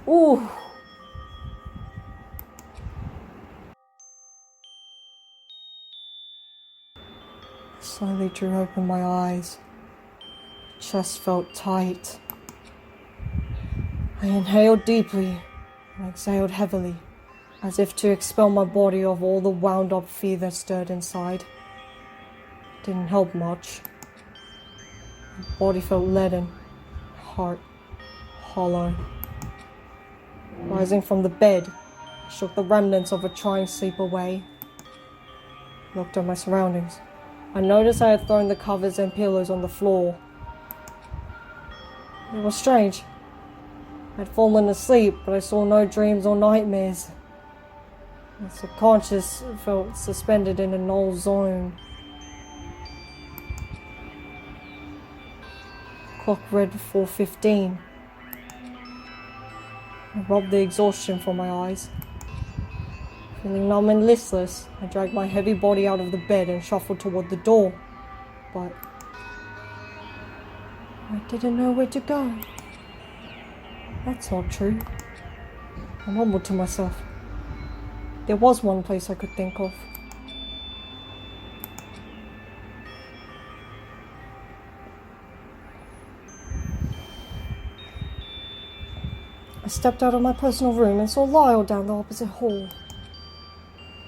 Ooh. I slowly drew open my eyes. Chest felt tight. I inhaled deeply and exhaled heavily, as if to expel my body of all the wound-up fear that stirred inside. Didn't help much. My body felt leaden, heart hollow. Rising from the bed, I shook the remnants of a trying sleep away. Looked at my surroundings. I noticed I had thrown the covers and pillows on the floor. It was strange. I had fallen asleep, but I saw no dreams or nightmares. My subconscious felt suspended in a null zone. Clock read 4:15. I rubbed the exhaustion from my eyes. Feeling numb and listless, I dragged my heavy body out of the bed and shuffled toward the door. But I didn't know where to go. That's not true. I mumbled to myself. There was one place I could think of. I stepped out of my personal room and saw Lyle down the opposite hall.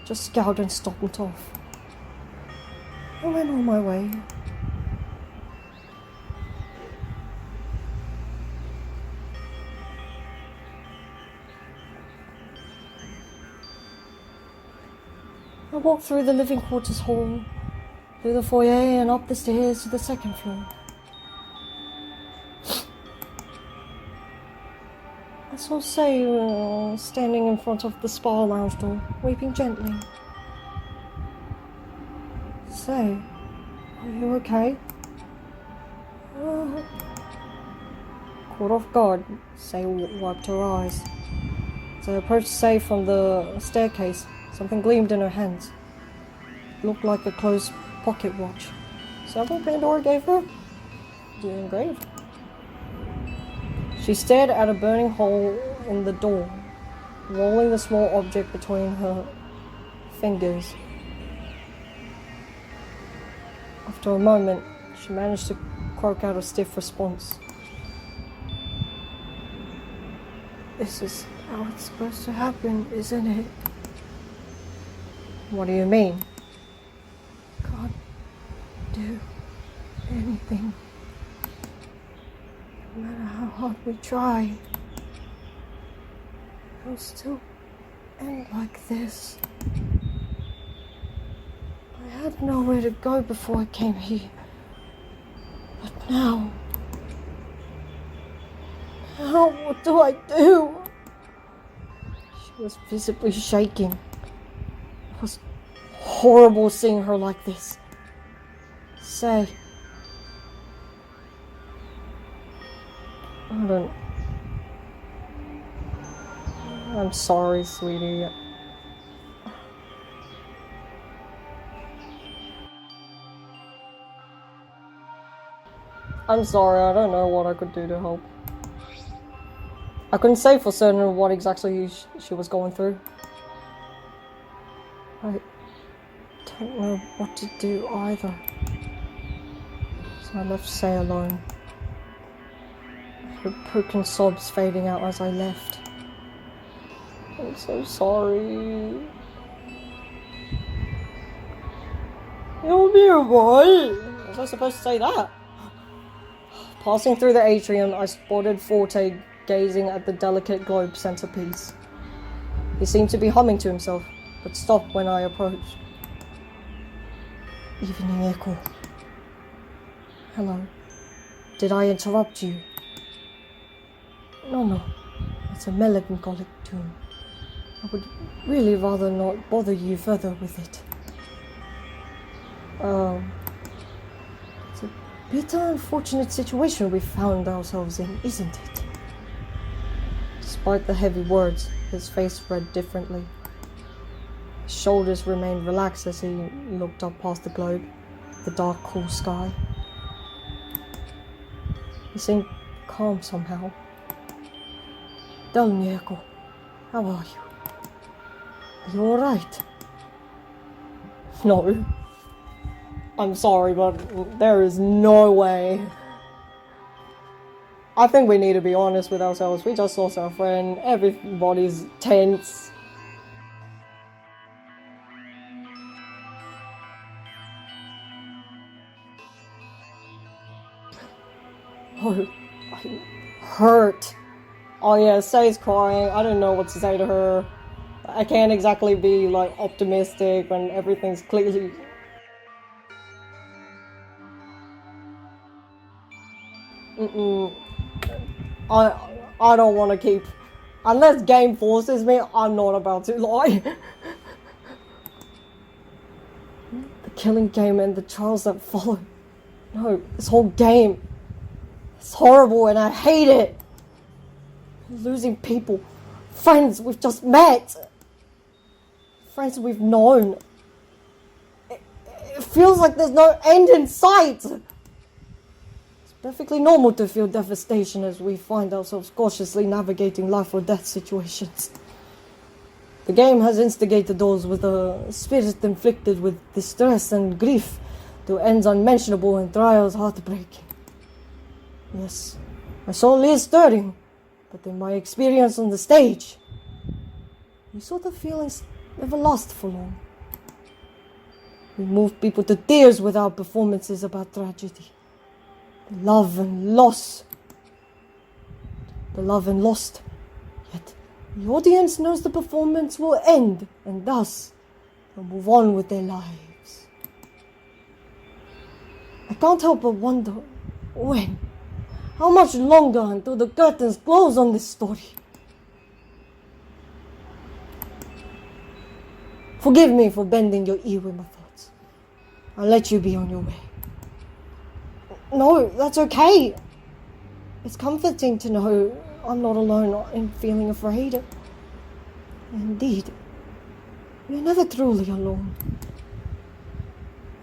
Just scowled and stomped off. I went on my way. I walked through the living quarters hall, through the foyer and up the stairs to the second floor. I saw Say standing in front of the spa lounge door, weeping gently. Say, are you okay? Caught off guard, Say wiped her eyes. As I approached Say from the staircase, something gleamed in her hands. It looked like a closed pocket watch. Several Pandora gave her? Engraved. She stared at a burning hole in the door, rolling the small object between her fingers. After a moment, she managed to croak out a stiff response. This is how it's supposed to happen, isn't it? What do you mean? Can't do anything. No matter how hard we try, it'll still end like this. I had nowhere to go before I came here. But now, what do I do? She was visibly shaking. It was horrible seeing her like this. Say, I'm sorry, sweetie. I'm sorry, I don't know what I could do to help. I couldn't say for certain what exactly she was going through. I don't know what to do either. So I left Say alone. Her broken sobs fading out as I left. I'm so sorry. You'll be alright. Was I supposed to say that? Passing through the atrium, I spotted Forte gazing at the delicate globe centerpiece. He seemed to be humming to himself, but stopped when I approached. Evening echo. Hello. Did I interrupt you? No. It's a melancholic tune. I would really rather not bother you further with it. It's a bitter, unfortunate situation we found ourselves in, isn't it? Despite the heavy words, his face read differently. His shoulders remained relaxed as he looked up past the globe, the dark, cool sky. He seemed calm somehow. Tell me, Echo, how are you? Are you alright? No. I'm sorry, but there is no way. I think we need to be honest with ourselves. We just lost our friend. Everybody's tense. Oh, I'm hurt. Oh yeah, Say's crying. I don't know what to say to her. I can't exactly be like optimistic when everything's clearly... I don't want to keep... Unless game forces me, I'm not about to lie. The killing game and the trials that follow. No, this whole game. It's horrible and I hate it. Losing people. Friends we've just met. Friends we've known. It feels like there's no end in sight. It's perfectly normal to feel devastation as we find ourselves cautiously navigating life or death situations. The game has instigated those with a spirit inflicted with distress and grief to ends unmentionable and trials heartbreaking. Yes, my soul is stirring, but in my experience on the stage, these sort of feelings never last for long. We move people to tears with our performances about tragedy. The love and loss. The love and lost. Yet the audience knows the performance will end, and thus they'll move on with their lives. I can't help but wonder when. How much longer until the curtains close on this story? Forgive me for bending your ear with my thoughts. I'll let you be on your way. No, that's okay. It's comforting to know I'm not alone in feeling afraid. Indeed, you're never truly alone.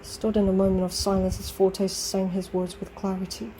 I stood in a moment of silence as Forte sang his words with clarity.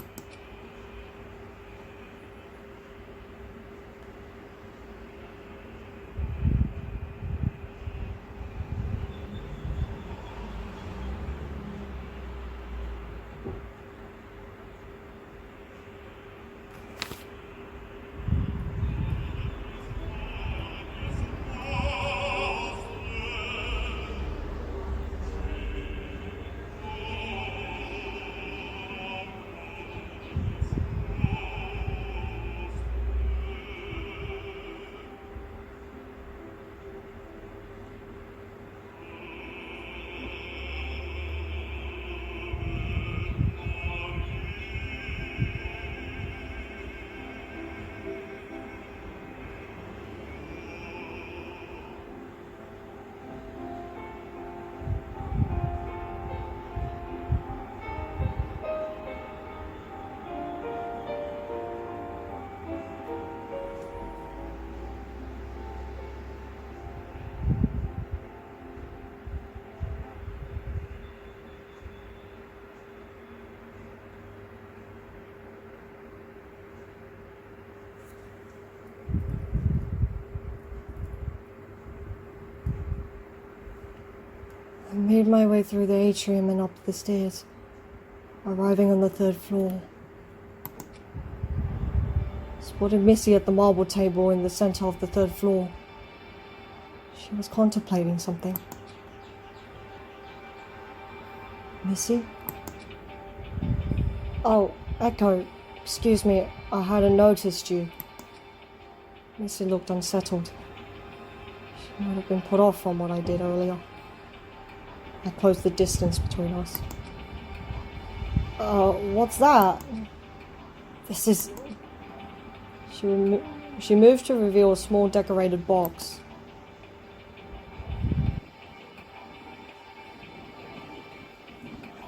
I made my way through the atrium and up the stairs, arriving on the 3rd floor. Spotted Missy at the marble table in the center of the 3rd floor. She was contemplating something. Missy? Oh, Echo, excuse me, I hadn't noticed you. Missy looked unsettled. She might have been put off from what I did earlier. I closed the distance between us. What's that? This is... She moved to reveal a small decorated box.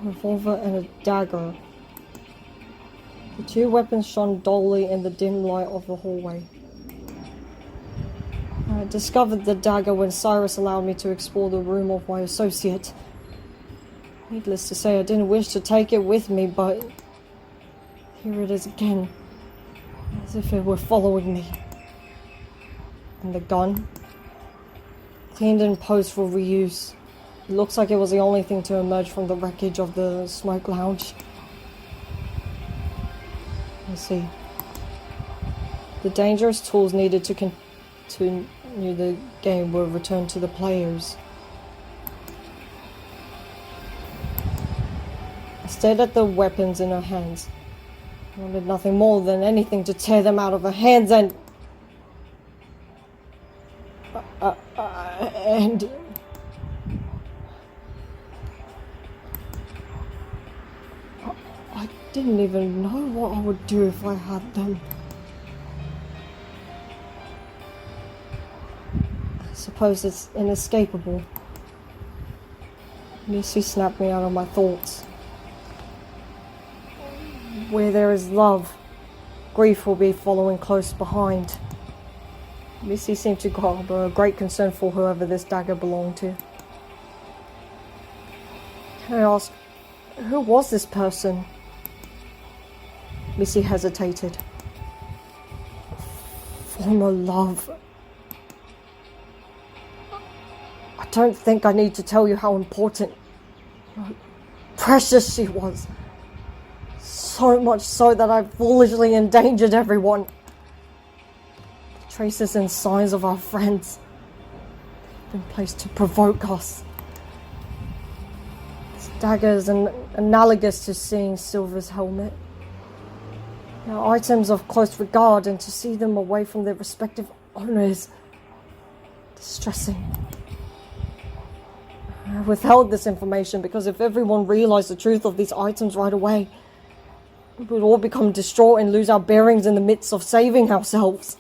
A revolver and a dagger. The two weapons shone dully in the dim light of the hallway. I discovered the dagger when Cyrus allowed me to explore the room of my associate. Needless to say, I didn't wish to take it with me, but here it is again, as if it were following me. And the gun, cleaned and posed for reuse. It looks like it was the only thing to emerge from the wreckage of the smoke lounge. Let's see. The dangerous tools needed to continue the game were returned to the players. I stared at the weapons in her hands. I wanted nothing more than anything to tear them out of her hands and I didn't even know what I would do if I had them. I suppose it's inescapable. Missy snapped me out of my thoughts. Where there is love, grief will be following close behind. Missy seemed to harbor a great concern for whoever this dagger belonged to. Can I ask, who was this person? Missy hesitated. Former love. I don't think I need to tell you how important, precious she was. So much so that I foolishly endangered everyone. The traces and signs of our friends have been placed to provoke us. This dagger is analogous to seeing Silver's helmet. They are items of close regard, and to see them away from their respective owners, distressing. I withheld this information because if everyone realized the truth of these items right away, we would all become distraught and lose our bearings in the midst of saving ourselves.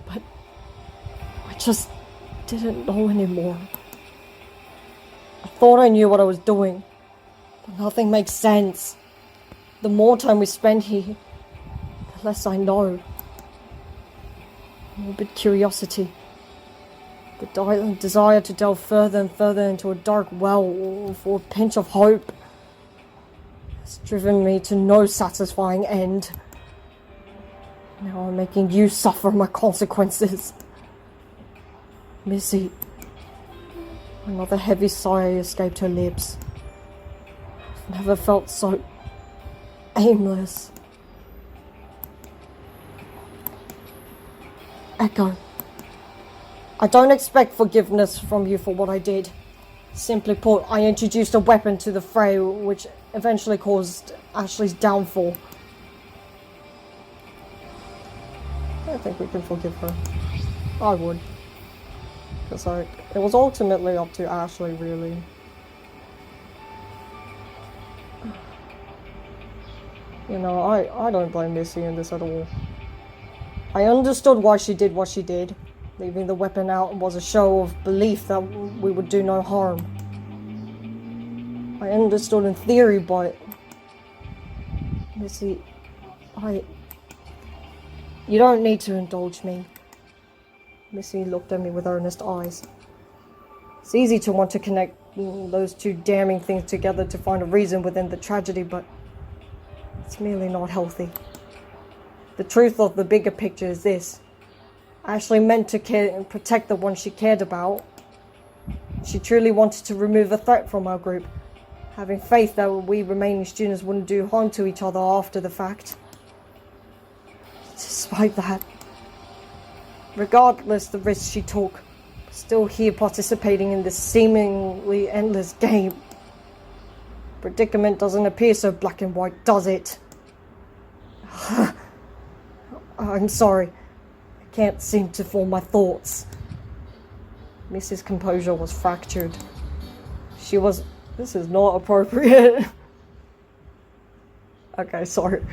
But I just didn't know anymore. I thought I knew what I was doing, but nothing makes sense. The more time we spend here, the less I know. Morbid curiosity, the desire to delve further and further into a dark well for a pinch of hope, has driven me to no satisfying end. Now I'm making you suffer my consequences. Missy. Another heavy sigh escaped her lips. I've never felt so aimless. Echo. I don't expect forgiveness from you for what I did. Simply put, I introduced a weapon to the fray which eventually caused Ashley's downfall. I think we can forgive her. I would. Because it was ultimately up to Ashley, really. You know, I don't blame Missy in this at all. I understood why she did what she did. Leaving the weapon out was a show of belief that we would do no harm. I understood in theory, but Missy, you don't need to indulge me. Missy looked at me with earnest eyes. It's easy to want to connect those two damning things together to find a reason within the tragedy, but it's merely not healthy. The truth of the bigger picture is this. Ashley meant to care and protect the one she cared about. She truly wanted to remove a threat from our group, having faith that we remaining students wouldn't do harm to each other after the fact. Despite that, regardless the risks she took, we're still here participating in this seemingly endless game. Predicament doesn't appear so black and white, does it? I'm sorry. I can't seem to form my thoughts. Mrs. Composure was fractured. She was... This is not appropriate. Okay, sorry.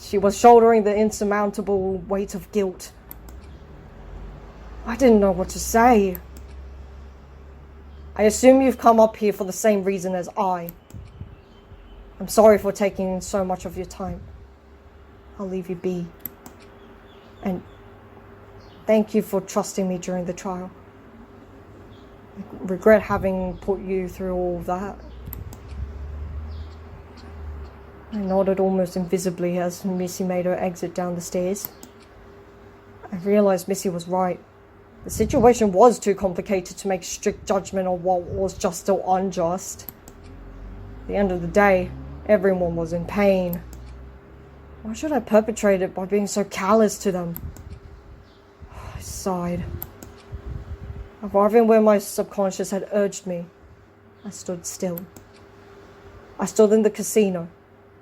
She was shouldering the insurmountable weight of guilt. I didn't know what to say. I assume you've come up here for the same reason as I. I'm sorry for taking so much of your time. I'll leave you be. And thank you for trusting me during the trial. I regret having put you through all of that. I nodded almost invisibly as Missy made her exit down the stairs. I realized Missy was right. The situation was too complicated to make strict judgment on what was just or unjust. At the end of the day, everyone was in pain. Why should I perpetrate it by being so callous to them? I sighed. Arriving where my subconscious had urged me, I stood still. I stood in the casino,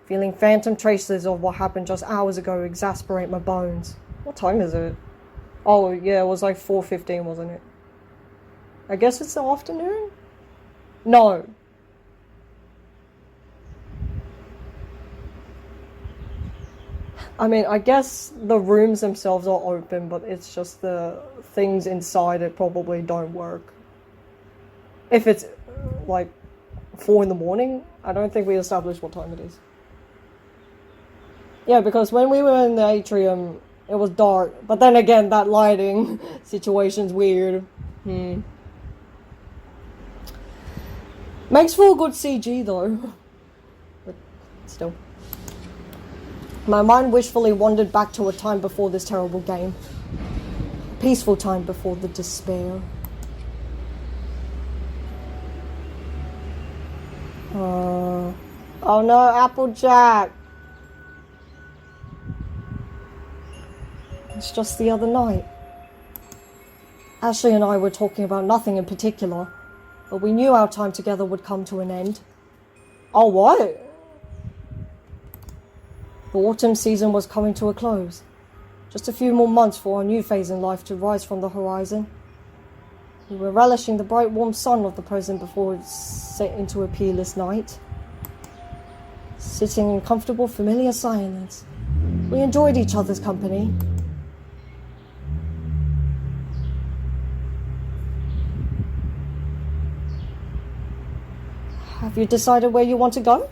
feeling phantom traces of what happened just hours ago exasperate my bones. What time is it? Oh, yeah, it was like 4:15, wasn't it? I guess it's the afternoon? No. I mean, I guess the rooms themselves are open, but it's just the things inside it probably don't work. If it's, like, 4 in the morning, I don't think we established what time it is. Yeah, because when we were in the atrium, it was dark. But then again, that lighting situation's weird. Makes for a good CG, though. But still. My mind wishfully wandered back to a time before this terrible game. A peaceful time before the despair. Oh no, Applejack! It's just the other night. Ashley and I were talking about nothing in particular, but we knew our time together would come to an end. Oh, what? The autumn season was coming to a close. Just a few more months for our new phase in life to rise from the horizon. We were relishing the bright warm sun of the present before it set into a peerless night. Sitting in comfortable familiar silence, we enjoyed each other's company. Have you decided where you want to go?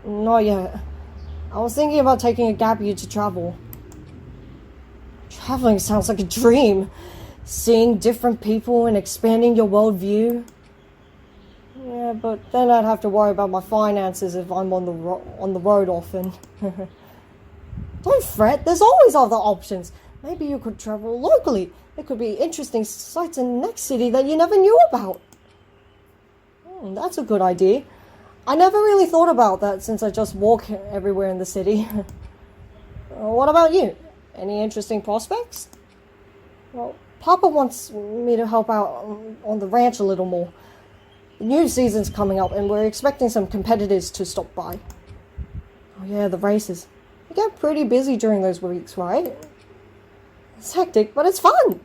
Not yet. I was thinking about taking a gap year to travel. Traveling sounds like a dream. Seeing different people and expanding your worldview. Yeah, but then I'd have to worry about my finances if I'm on the road often. Don't fret, there's always other options. Maybe you could travel locally. There could be interesting sights in the next city that you never knew about. That's a good idea. I never really thought about that since I just walk everywhere in the city. What about you? Any interesting prospects? Well, Papa wants me to help out on the ranch a little more. The new season's coming up and we're expecting some competitors to stop by. Oh yeah, the races. You get pretty busy during those weeks, right? It's hectic, but it's fun.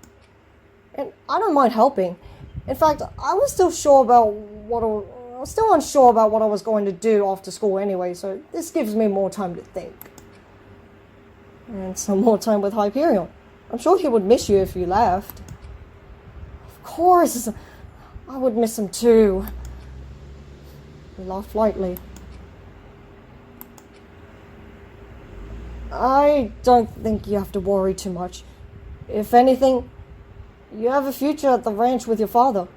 And I don't mind helping. In fact, I was still unsure about what I was going to do after school anyway, so this gives me more time to think. And some more time with Hyperion. I'm sure he would miss you if you left. Of course, I would miss him too. He laughed lightly. I don't think you have to worry too much. If anything, you have a future at the ranch with your father.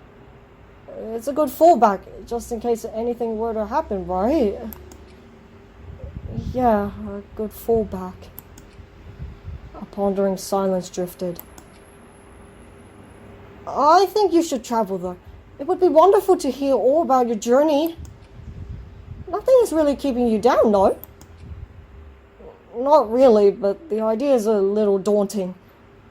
It's a good fallback, just in case anything were to happen, right? Yeah, a good fallback. A pondering silence drifted. I think you should travel, though. It would be wonderful to hear all about your journey. Nothing is really keeping you down, no? Not really, but the idea is a little daunting.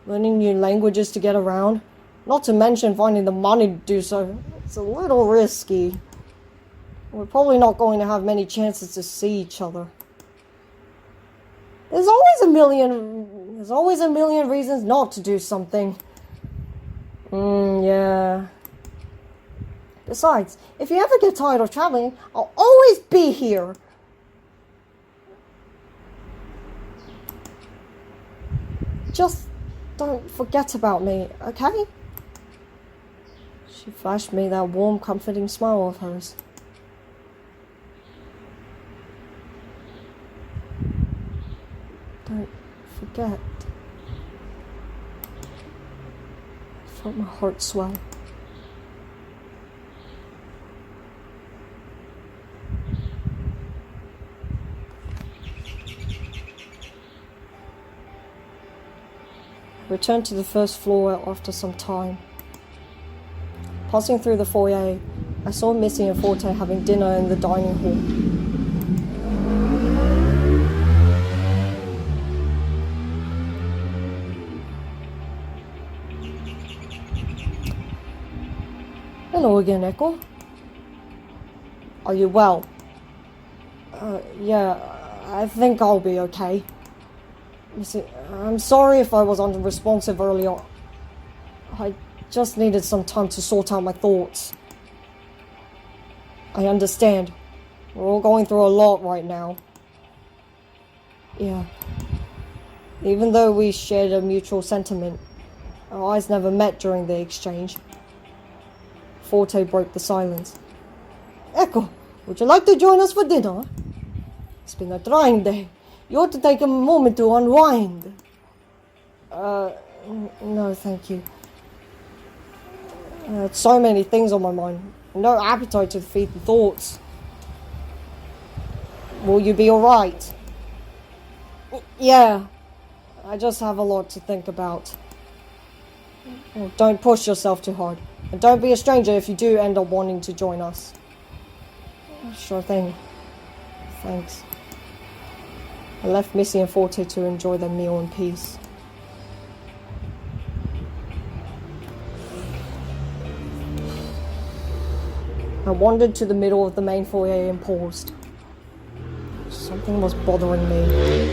Learning new languages to get around. Not to mention finding the money to do so. It's a little risky. We're probably not going to have many chances to see each other. There's always a million reasons not to do something. Yeah. Besides, if you ever get tired of traveling, I'll always be here. Just don't forget about me, okay? She flashed me that warm, comforting smile of hers. Don't forget. I felt my heart swell. Returned to the first floor after some time. Passing through the foyer, I saw Missy and Forte having dinner in the dining hall. Hello again, Echo. Are you well? Yeah, I think I'll be okay. Missy, I'm sorry if I was unresponsive earlier. I just needed some time to sort out my thoughts. I understand. We're all going through a lot right now. Yeah. Even though we shared a mutual sentiment, our eyes never met during the exchange. Forte broke the silence. Echo, would you like to join us for dinner? It's been a trying day. You ought to take a moment to unwind. No, thank you. So many things on my mind. No appetite to feed the thoughts. Will you be alright? Yeah. I just have a lot to think about. Well, don't push yourself too hard. And don't be a stranger if you do end up wanting to join us. Sure thing. Thanks. I left Missy and Forte to enjoy their meal in peace. I wandered to the middle of the main foyer and paused. Something was bothering me.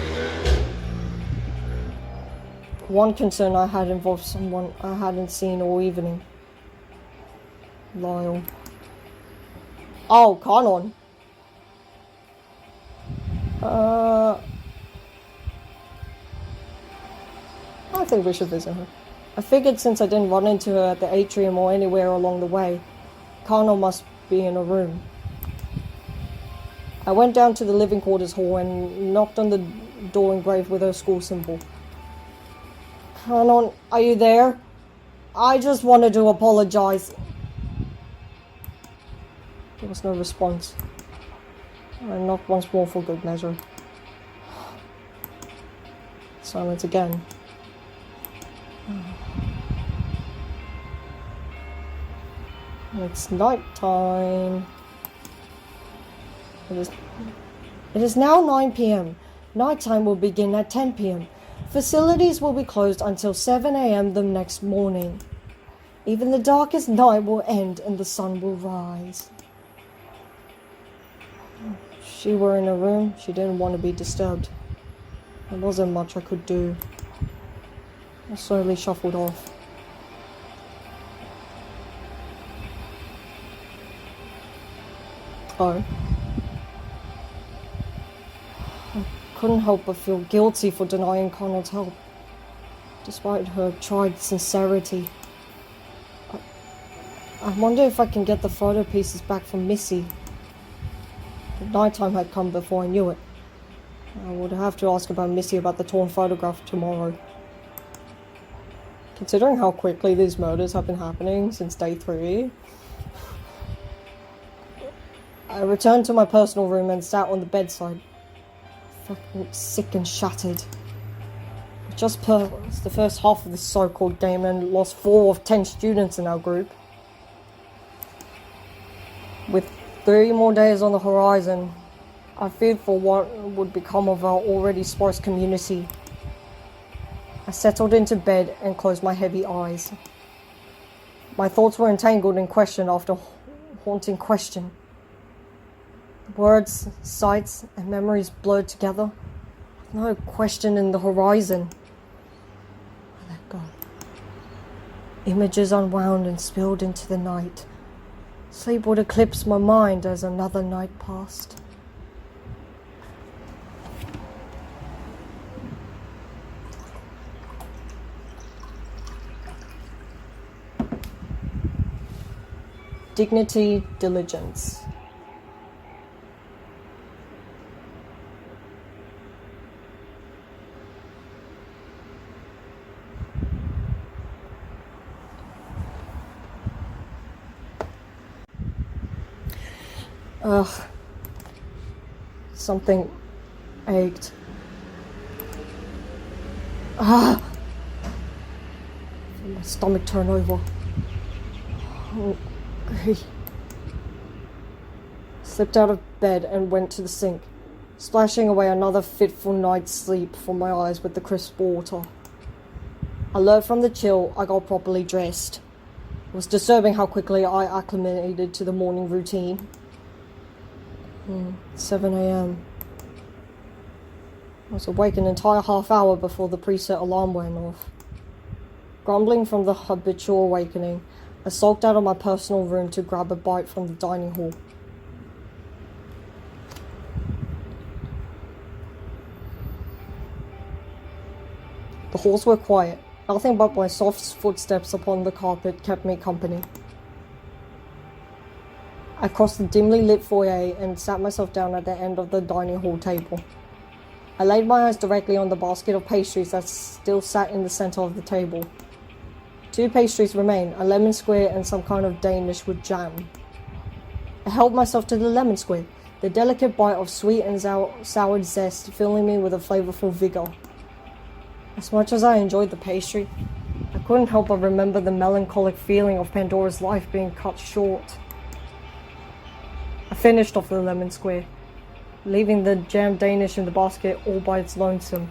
One concern I had involved someone I hadn't seen all evening. Lyle. Oh, Kanon. I think we should visit her. I figured since I didn't run into her at the atrium or anywhere along the way, Kanon must be in a room. I went down to the living quarters hall and knocked on the door engraved with her school symbol. Kanon, are you there? I just wanted to apologize. There was no response. I knocked once more for good measure. Silence again. It's night time. It is now 9 p.m. Nighttime will begin at 10 p.m. Facilities will be closed until 7 a.m. the next morning. Even the darkest night will end and the sun will rise. If she were in a room, she didn't want to be disturbed. There wasn't much I could do. I slowly shuffled off. Oh. I couldn't help but feel guilty for denying Connell's help, despite her tried sincerity. I wonder if I can get the photo pieces back from Missy. The nighttime had come before I knew it. I would have to ask about Missy about the torn photograph tomorrow. Considering how quickly these murders have been happening since day 3, I returned to my personal room and sat on the bedside. I felt sick and shattered. I just passed the first half of this so-called game and lost 4 of 10 students in our group. With 3 more days on the horizon, I feared for what would become of our already sparse community. I settled into bed and closed my heavy eyes. My thoughts were entangled in question after haunting question. Words, sights, and memories blurred together. No question in the horizon. I let go. Images unwound and spilled into the night. Sleep would eclipse my mind as another night passed. Dignity, diligence. Something ached. stomach turned over. Okay. Slipped out of bed and went to the sink, splashing away another fitful night's sleep from my eyes with the crisp water. Alert from the chill, I got properly dressed. It was disturbing how quickly I acclimated to the morning routine. 7 a.m. I was awake an entire half hour before the preset alarm went off. Grumbling from the habitual awakening, I sulked out of my personal room to grab a bite from the dining hall. The halls were quiet. Nothing but my soft footsteps upon the carpet kept me company. I crossed the dimly lit foyer and sat myself down at the end of the dining hall table. I laid my eyes directly on the basket of pastries that still sat in the center of the table. 2 pastries remained, a lemon square and some kind of Danish with jam. I helped myself to the lemon square, the delicate bite of sweet and sour zest filling me with a flavorful vigor. As much as I enjoyed the pastry, I couldn't help but remember the melancholic feeling of Pandora's life being cut short. I finished off the lemon square, leaving the jam Danish in the basket all by its lonesome.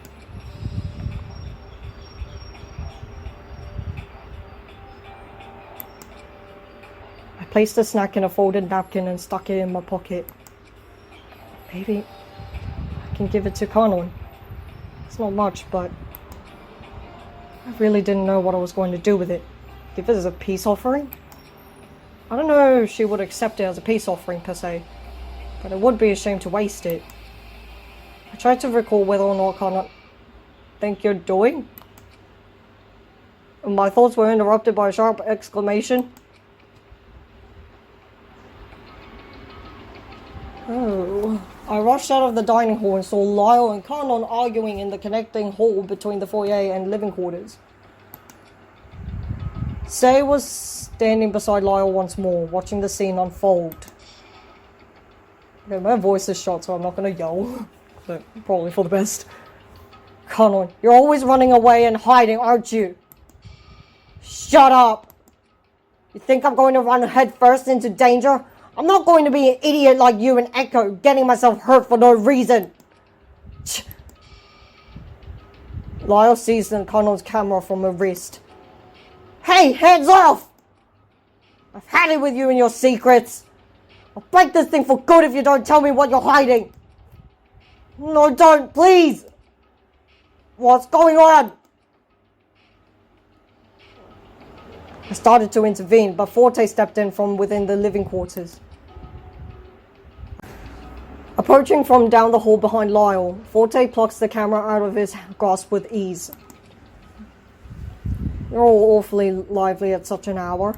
I placed the snack in a folded napkin and stuck it in my pocket. Maybe I can give it to Kanon. It's not much, but I really didn't know what I was going to do with it. Give it as a peace offering? I don't know if she would accept it as a peace offering per se, but it would be a shame to waste it. I tried to recall whether or not Kanon think you're doing. And my thoughts were interrupted by a sharp exclamation. Oh. I rushed out of the dining hall and saw Lyle and Kanon arguing in the connecting hall between the foyer and living quarters. Say was standing beside Lyle once more, watching the scene unfold. Okay, my voice is shot, so I'm not gonna yell, but probably for the best. Kanon, you're always running away and hiding, aren't you? Shut up! You think I'm going to run head first into danger? I'm not going to be an idiot like you and Echo, getting myself hurt for no reason. Lyle seized Kanon's camera from her wrist. Hey, hands off! I've had it with you and your secrets. I'll break this thing for good if you don't tell me what you're hiding. No, don't, please. What's going on? I started to intervene, but Forte stepped in from within the living quarters. Approaching from down the hall behind Lyle, Forte plucks the camera out of his grasp with ease. You're all awfully lively at such an hour.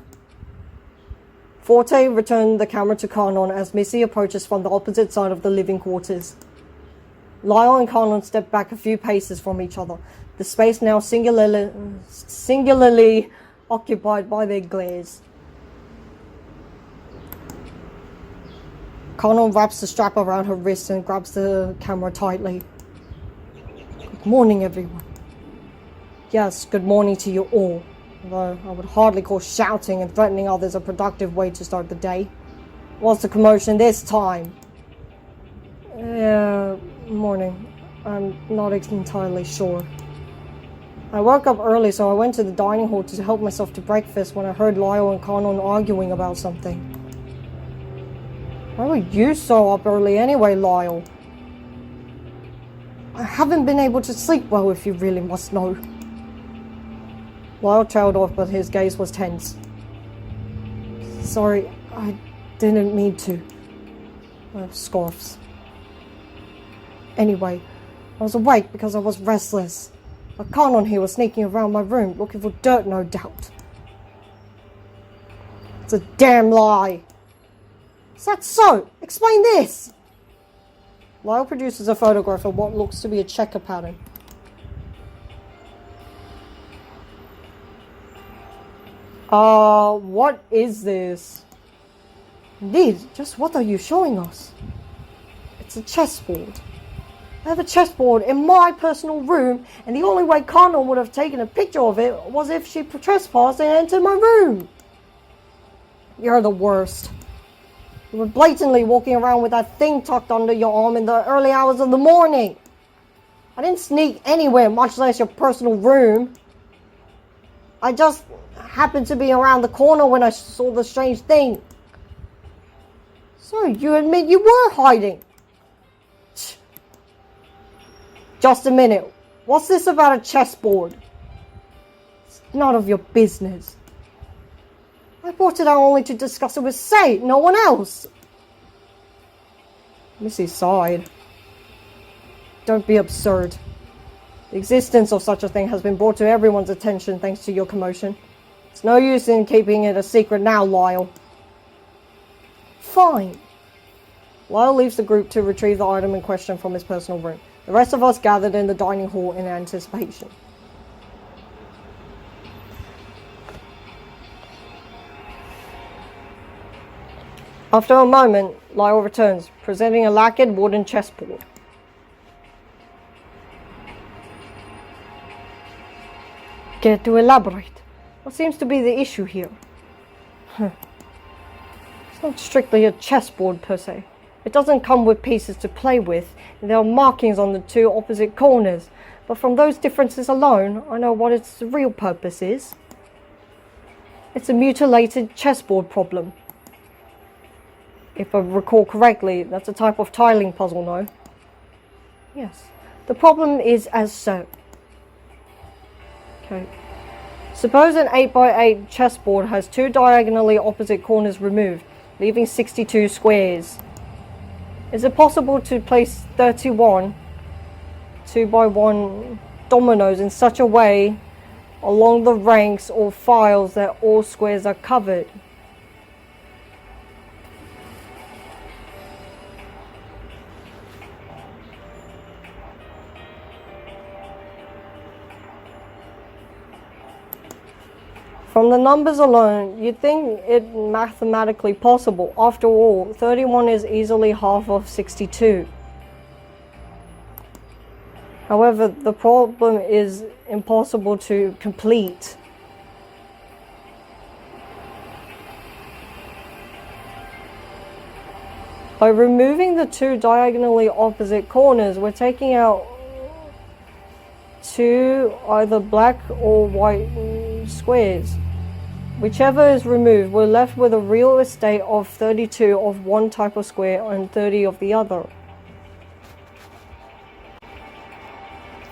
Forte returned the camera to Kanon as Missy approaches from the opposite side of the living quarters. Lyle and Kanon step back a few paces from each other, the space now singularly occupied by their glares. Kanon wraps the strap around her wrist and grabs the camera tightly. Good morning, everyone. Yes, good morning to you all, although I would hardly call shouting and threatening others a productive way to start the day. What's the commotion this time? Morning. I'm not entirely sure. I woke up early, so I went to the dining hall to help myself to breakfast when I heard Lyle and Kanon arguing about something. Why were you so up early anyway, Lyle? I haven't been able to sleep well, if you really must know. Lyle trailed off, but his gaze was tense. Sorry, I didn't mean to. Scoffs. Anyway, I was awake because I was restless. But Kanon here was sneaking around my room, looking for dirt, no doubt. It's a damn lie. Is that so? Explain this! Lyle produces a photograph of what looks to be a checker pattern. What is this? Indeed, just what are you showing us? It's a chessboard. I have a chessboard in my personal room, and the only way Connor would have taken a picture of it was if she trespassed and entered my room. You're the worst. You were blatantly walking around with that thing tucked under your arm in the early hours of the morning. I didn't sneak anywhere, much less your personal room. I just happened to be around the corner when I saw the strange thing. So you admit you were hiding? Just a minute. What's this about a chessboard? It's none of your business. I brought it out only to discuss it with Say, no one else. Missy sighed. Don't be absurd. The existence of such a thing has been brought to everyone's attention thanks to your commotion. It's no use in keeping it a secret now, Lyle. Fine. Lyle leaves the group to retrieve the item in question from his personal room. The rest of us gathered in the dining hall in anticipation. After a moment, Lyle returns, presenting a lacquered wooden chessboard. Care to elaborate? What seems to be the issue here? It's not strictly a chessboard per se. It doesn't come with pieces to play with, and there are markings on the two opposite corners. But from those differences alone, I know what its real purpose is. It's a mutilated chessboard problem. If I recall correctly, that's a type of tiling puzzle, no? Yes. The problem is as so. Okay. Suppose an 8x8 chessboard has two diagonally opposite corners removed, leaving 62 squares. Is it possible to place 31 2x1 dominoes in such a way along the ranks or files that all squares are covered? From the numbers alone, you'd think it mathematically possible. After all, 31 is easily half of 62. However, the problem is impossible to complete. By removing the two diagonally opposite corners, we're taking out two either black or white squares. Whichever is removed, we're left with a real estate of 32 of one type of square and 30 of the other.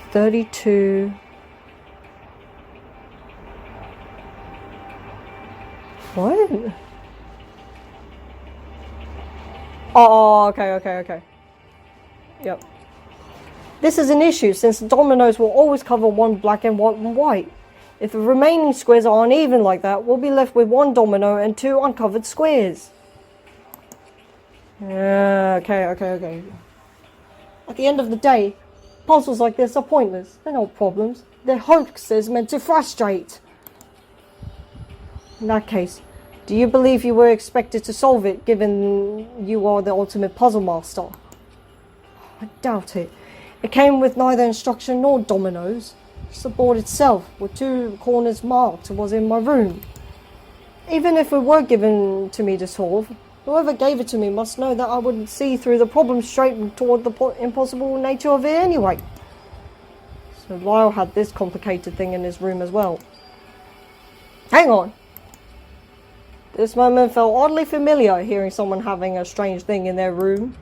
32. What? Oh, okay. Yep. This is an issue since the dominoes will always cover one black and one white. If the remaining squares are uneven like that, we'll be left with one domino and two uncovered squares. Okay. At the end of the day, puzzles like this are pointless. They're not problems. They're hoaxes meant to frustrate. In that case, do you believe you were expected to solve it, given you are the ultimate puzzle master? I doubt it. It came with neither instruction nor dominoes. Just the board itself, with two corners marked, was in my room. Even if it were given to me to solve, whoever gave it to me must know that I would see through the problem straight toward the impossible nature of it anyway. So Lyle had this complicated thing in his room as well. Hang on! This moment felt oddly familiar, hearing someone having a strange thing in their room.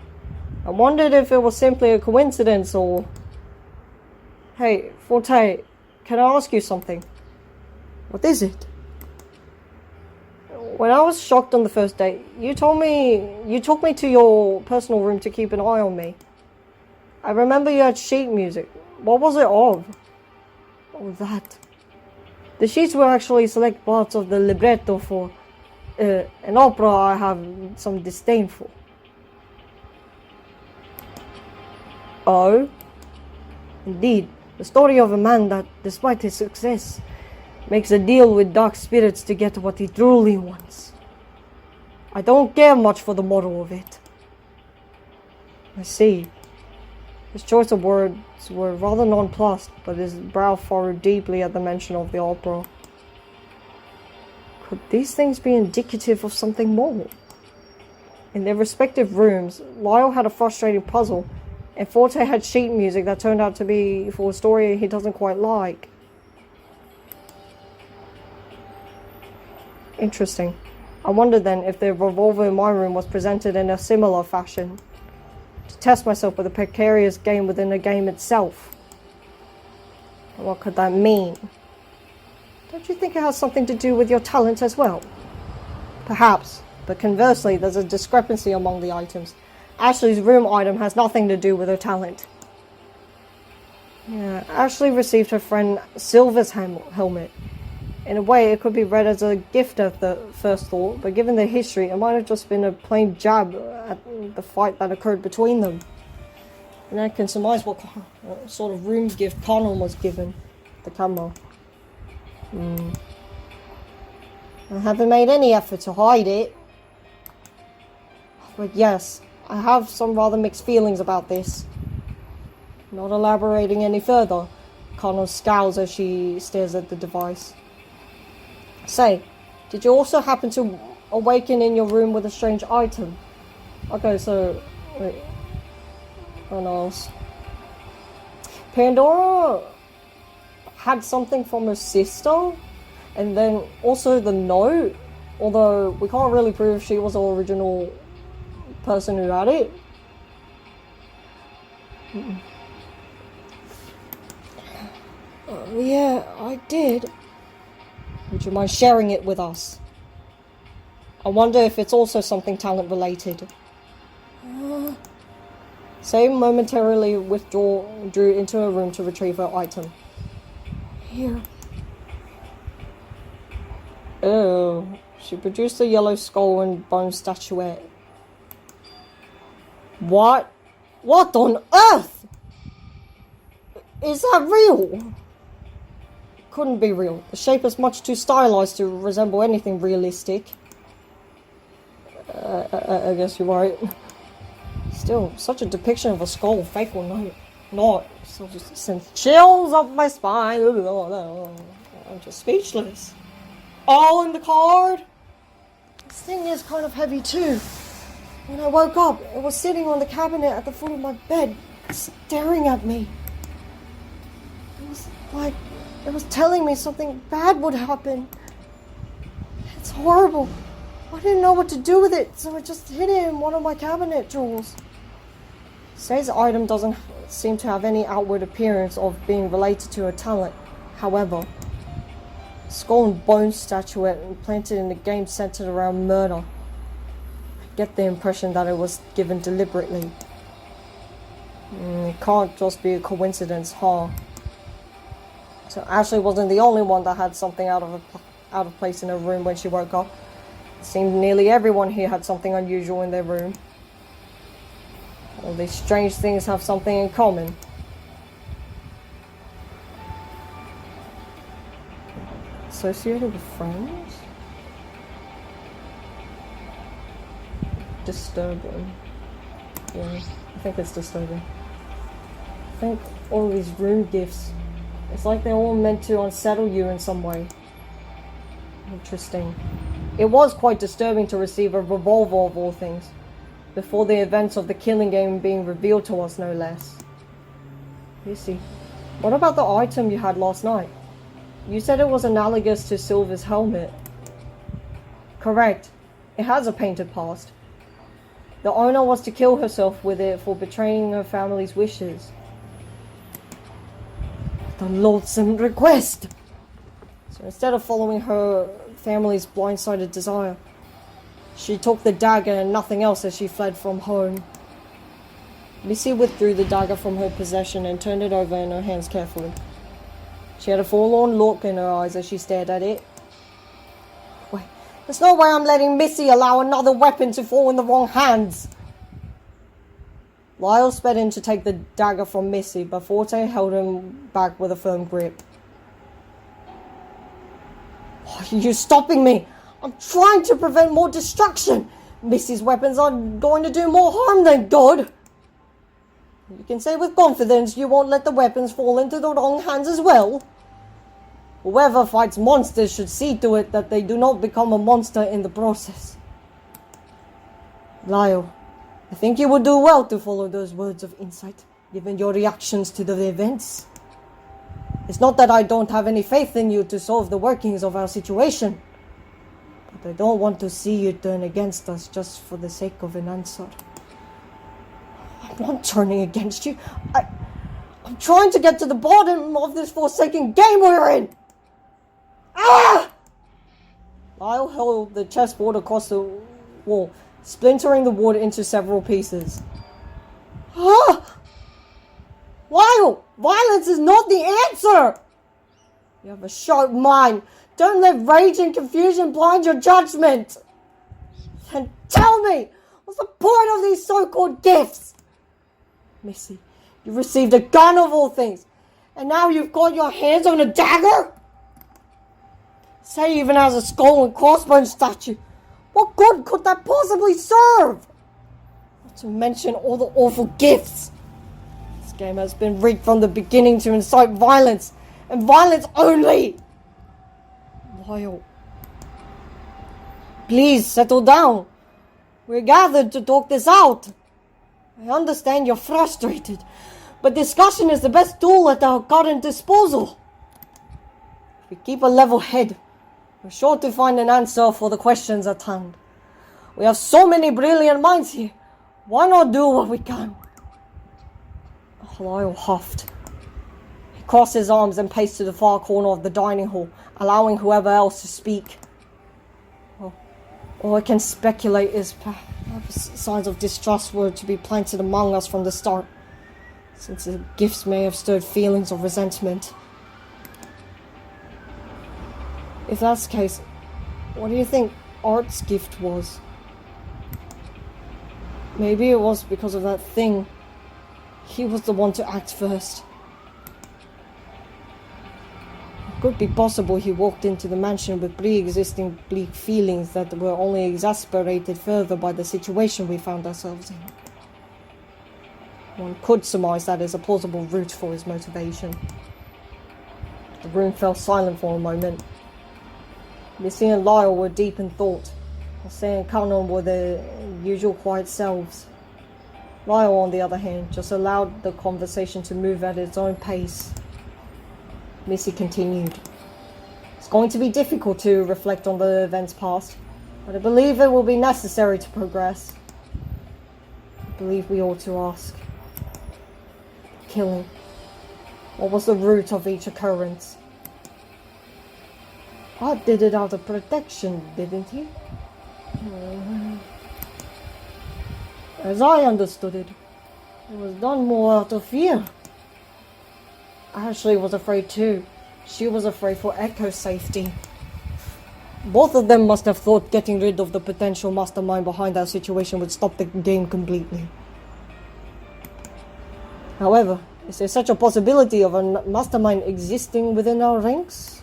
I wondered if it was simply a coincidence or... Hey, Forte, can I ask you something? What is it? When I was shocked on the first date, you took me to your personal room to keep an eye on me. I remember you had sheet music. What was it of? Oh, that. The sheets were actually select parts of the libretto for an opera I have some disdain for. Oh? Indeed. The story of a man that, despite his success, makes a deal with dark spirits to get what he truly wants. I don't care much for the moral of it. I see. His choice of words were rather nonplussed, but his brow furrowed deeply at the mention of the opera. Could these things be indicative of something more? In their respective rooms, Lyle had a frustrating puzzle, and Forte had sheet music that turned out to be for a story he doesn't quite like. Interesting. I wonder then if the revolver in my room was presented in a similar fashion. To test myself with a precarious game within a game itself. What could that mean? Don't you think it has something to do with your talent as well? Perhaps, but conversely, there's a discrepancy among the items. Ashley's room item has nothing to do with her talent. Yeah, Ashley received her friend Silver's helmet. In a way, it could be read as a gift at the first thought, but given the history, it might have just been a plain jab at the fight that occurred between them. And I can surmise what sort of room gift Connell was given the camera. I haven't made any effort to hide it. But yes, I have some rather mixed feelings about this. Not elaborating any further, Connell scowls as she stares at the device. Say, did you also happen to awaken in your room with a strange item? Okay, so... wait. What else? Pandora had something from her sister, and then also the note, although we can't really prove she was the original person who had it. Yeah, I did. Would you mind sharing it with us? I wonder if it's also something talent related. Say momentarily drew into her room to retrieve her item. Here. Oh, she produced a yellow skull and bone statuette. What? What on earth? Is that real? Couldn't be real. The shape is much too stylized to resemble anything realistic. I guess you're right. Still, such a depiction of a skull, fake or not. So just sends chills up my spine. I'm just speechless. All in the card. This thing is kind of heavy too. When I woke up, it was sitting on the cabinet at the foot of my bed, staring at me. It was like it was telling me something bad would happen. It's horrible. I didn't know what to do with it, so I just hid it in one of my cabinet drawers. Say's item doesn't seem to have any outward appearance of being related to her talent. However, skull and bone statuette implanted in the game centered around murder. I get the impression that it was given deliberately. It can't just be a coincidence, huh? So Ashley wasn't the only one that had something out of place in her room when she woke up. It seemed nearly everyone here had something unusual in their room. All these strange things have something in common. Associated with friends? Disturbing. Yeah, I think it's disturbing. I think all these room gifts, it's like they're all meant to unsettle you in some way. Interesting. It was quite disturbing to receive a revolver of all things, before the events of the killing game being revealed to us, no less. You see, what about the item you had last night? You said it was analogous to Silver's helmet. Correct. It has a painted past. The owner was to kill herself with it for betraying her family's wishes. The loathsome request! So instead of following her family's blindsided desire, she took the dagger and nothing else as she fled from home. Missy withdrew the dagger from her possession and turned it over in her hands carefully. She had a forlorn look in her eyes as she stared at it. Wait, there's no way I'm letting Missy allow another weapon to fall in the wrong hands! Lyle sped in to take the dagger from Missy, but Forte held him back with a firm grip. Why are you stopping me? I'm trying to prevent more destruction! Missy's weapons are going to do more harm than good! You can say with confidence you won't let the weapons fall into the wrong hands as well. Whoever fights monsters should see to it that they do not become a monster in the process. Lyle, I think you would do well to follow those words of insight, given your reactions to the events. It's not that I don't have any faith in you to solve the workings of our situation, but I don't want to see you turn against us just for the sake of an answer. I'm not turning against you. I'm trying to get to the bottom of this forsaken game we're in! Ah! Lyle hurled the chessboard across the wall, splintering the wood into several pieces. Ah! Lyle! Violence is not the answer! You have a sharp mind. Don't let rage and confusion blind your judgment. And tell me, what's the point of these so-called gifts? Missy, you received a gun of all things, and now you've got your hands on a dagger? Say even as a skull and crossbones statue, what good could that possibly serve? Not to mention all the awful gifts. This game has been rigged from the beginning to incite violence, and violence only. Lyle, please settle down. We're gathered to talk this out. I understand you're frustrated, but discussion is the best tool at our current disposal. If we keep a level head, we're sure to find an answer for the questions at hand. We have so many brilliant minds here. Why not do what we can? Lyle huffed. He crossed his arms and paced to the far corner of the dining hall, allowing whoever else to speak. All I can speculate is perhaps signs of distrust were to be planted among us from the start, since the gifts may have stirred feelings of resentment. If that's the case, what do you think Art's gift was? Maybe it was because of that thing. He was the one to act first. It could be possible he walked into the mansion with pre-existing bleak feelings that were only exacerbated further by the situation we found ourselves in. One could surmise that is a plausible route for his motivation. The room fell silent for a moment. Missy and Lyle were deep in thought, while Say and Canon were their usual quiet selves. Lyle, on the other hand, just allowed the conversation to move at its own pace. Missy continued. It's going to be difficult to reflect on the events past, but I believe it will be necessary to progress. I believe we ought to ask. Killing. What was the root of each occurrence? Art did it out of protection, didn't he? As I understood it, it was done more out of fear. Ashley was afraid too. She was afraid for Echo's safety. Both of them must have thought getting rid of the potential mastermind behind our situation would stop the game completely. However, is there such a possibility of a mastermind existing within our ranks?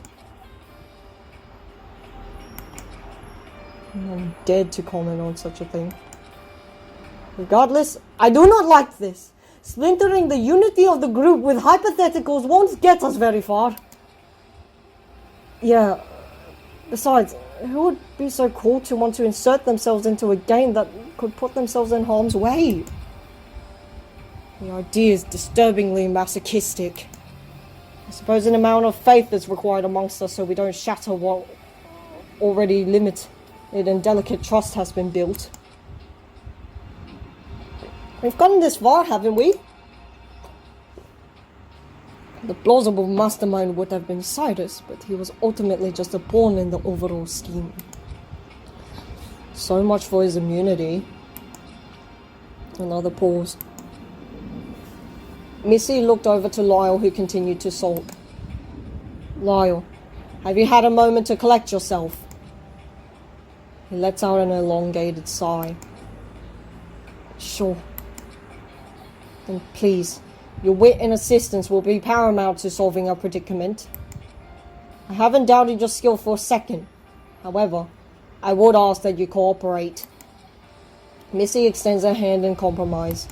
I'm dead to comment on such a thing. Regardless, I do not like this. Splintering the unity of the group with hypotheticals won't get us very far. Yeah, besides, who would be so cool to want to insert themselves into a game that could put themselves in harm's way? The idea is disturbingly masochistic. I suppose an amount of faith is required amongst us so we don't shatter what already limited and delicate trust has been built. We've gotten this far, haven't we? The plausible mastermind would have been Cyrus, but he was ultimately just a pawn in the overall scheme. So much for his immunity. Another pause. Missy looked over to Lyle, who continued to sulk. Lyle, have you had a moment to collect yourself? He lets out an elongated sigh. Sure. Then please, your wit and assistance will be paramount to solving our predicament. I haven't doubted your skill for a second. However, I would ask that you cooperate. Missy extends her hand in compromise.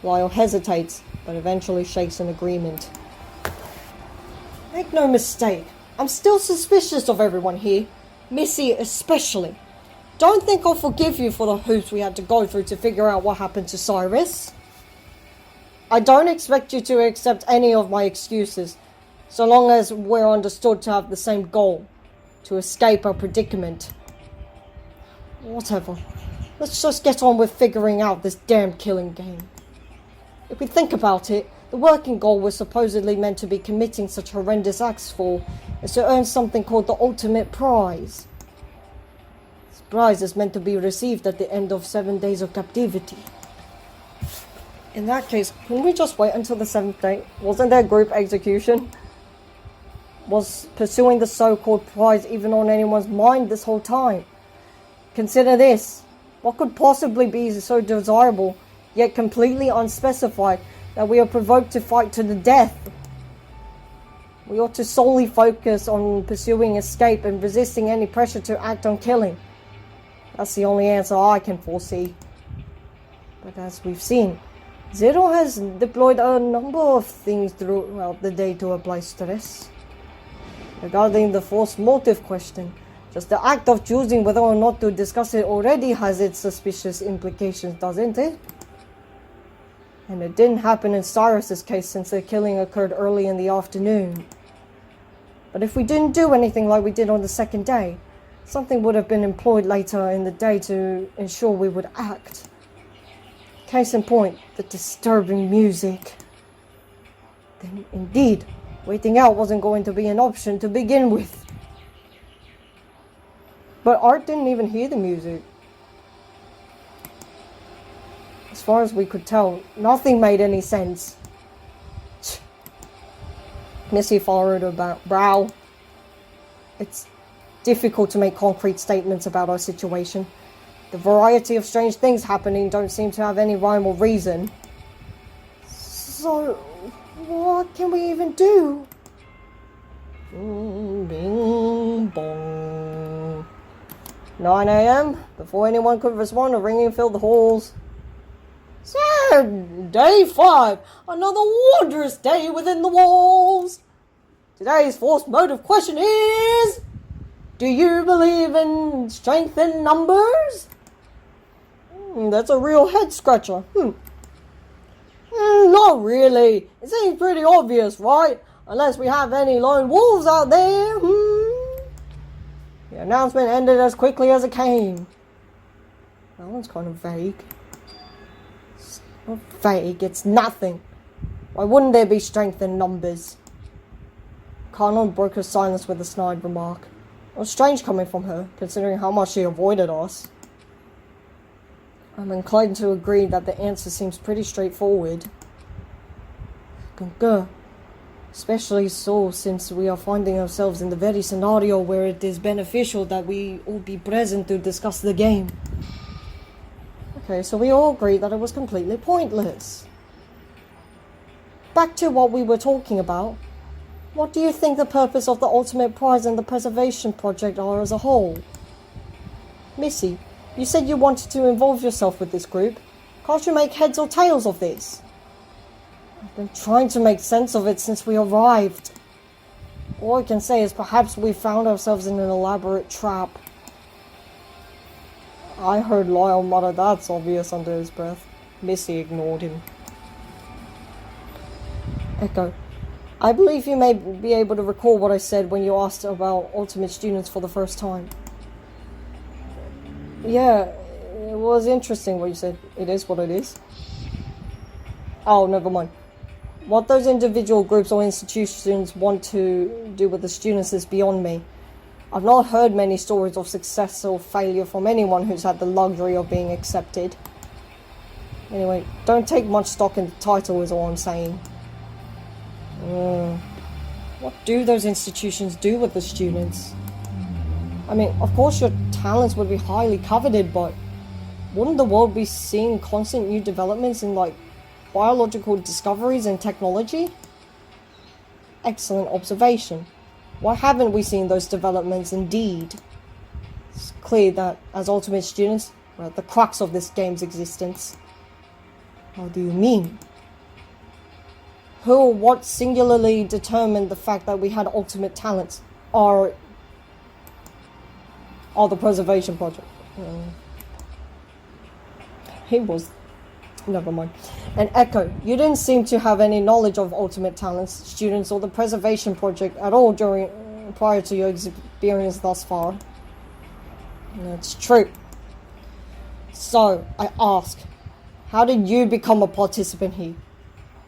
Lyle hesitates, but eventually shakes in agreement. Make no mistake, I'm still suspicious of everyone here, Missy especially. Don't think I'll forgive you for the hoops we had to go through to figure out what happened to Cyrus. I don't expect you to accept any of my excuses, so long as we're understood to have the same goal, to escape our predicament. Whatever. Let's just get on with figuring out this damn killing game. If we think about it, the working goal we're supposedly meant to be committing such horrendous acts for is to earn something called the ultimate prize. This prize is meant to be received at the end of 7 days of captivity. In that case, couldn't we just wait until the 7th day? Wasn't there group execution? Was pursuing the so-called prize even on anyone's mind this whole time? Consider this. What could possibly be so desirable, yet completely unspecified, that we are provoked to fight to the death? We ought to solely focus on pursuing escape and resisting any pressure to act on killing. That's the only answer I can foresee. But as we've seen, Zero has deployed a number of things throughout the day to apply stress. Regarding the forced motive question, just the act of choosing whether or not to discuss it already has its suspicious implications, doesn't it? And it didn't happen in Cyrus's case since the killing occurred early in the afternoon. But if we didn't do anything like we did on the 2nd day, something would have been employed later in the day to ensure we would act. Case in point, the disturbing music. Then indeed, waiting out wasn't going to be an option to begin with. But Art didn't even hear the music. As far as we could tell, nothing made any sense. Missy furrowed her brow. It's difficult to make concrete statements about our situation. The variety of strange things happening don't seem to have any rhyme or reason. So, what can we even do? Bing bong. 9 a.m. Before anyone could respond, a ringing filled the halls. So, day 5. Another wondrous day within the walls. Today's forced motive question is... Do you believe in strength in numbers? That's a real head-scratcher. Not really. It seems pretty obvious, right? Unless we have any lone wolves out there. The announcement ended as quickly as it came. That one's kind of vague. It's not vague, it's nothing. Why wouldn't there be strength in numbers? Carnon broke her silence with a snide remark. It was strange coming from her, considering how much she avoided us. I'm inclined to agree that the answer seems pretty straightforward. Especially so since we are finding ourselves in the very scenario where it is beneficial that we all be present to discuss the game. Okay, so we all agree that it was completely pointless. Back to what we were talking about. What do you think the purpose of the Ultimate Prize and the Preservation Project are as a whole? Missy, you said you wanted to involve yourself with this group. Can't you make heads or tails of this? I've been trying to make sense of it since we arrived. All I can say is perhaps we found ourselves in an elaborate trap. I heard Lyle mutter that's obvious under his breath. Missy ignored him. Echo. I believe you may be able to recall what I said when you asked about Ultimate Students for the first time. Yeah, it was interesting what you said. It is what it is. Oh, never mind. What those individual groups or institutions want to do with the students is beyond me. I've not heard many stories of success or failure from anyone who's had the luxury of being accepted. Anyway, don't take much stock in the title is all I'm saying. What do those institutions do with the students? I mean, of course your talents would be highly coveted, but wouldn't the world be seeing constant new developments in, like, biological discoveries and technology? Excellent observation. Why haven't we seen those developments indeed? It's clear that, as Ultimate Students, we're at the crux of this game's existence. How do you mean? Who or what singularly determined the fact that we had ultimate talents? Or the preservation project? He was... Never mind. And Echo, you didn't seem to have any knowledge of ultimate talents, students, or the preservation project at all prior to your experience thus far. That's true. So, I ask, how did you become a participant here?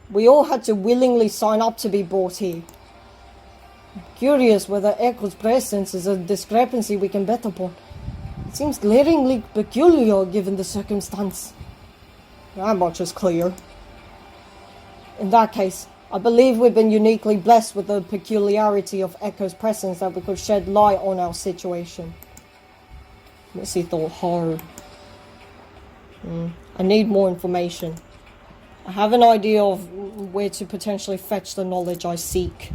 We all had to willingly sign up to be brought here. I'm curious whether Echo's presence is a discrepancy we can bet upon. It seems glaringly peculiar given the circumstance. That much is clear. In that case, I believe we've been uniquely blessed with the peculiarity of Echo's presence that we could shed light on our situation. Missy thought hard. I need more information. I have an idea of where to potentially fetch the knowledge I seek.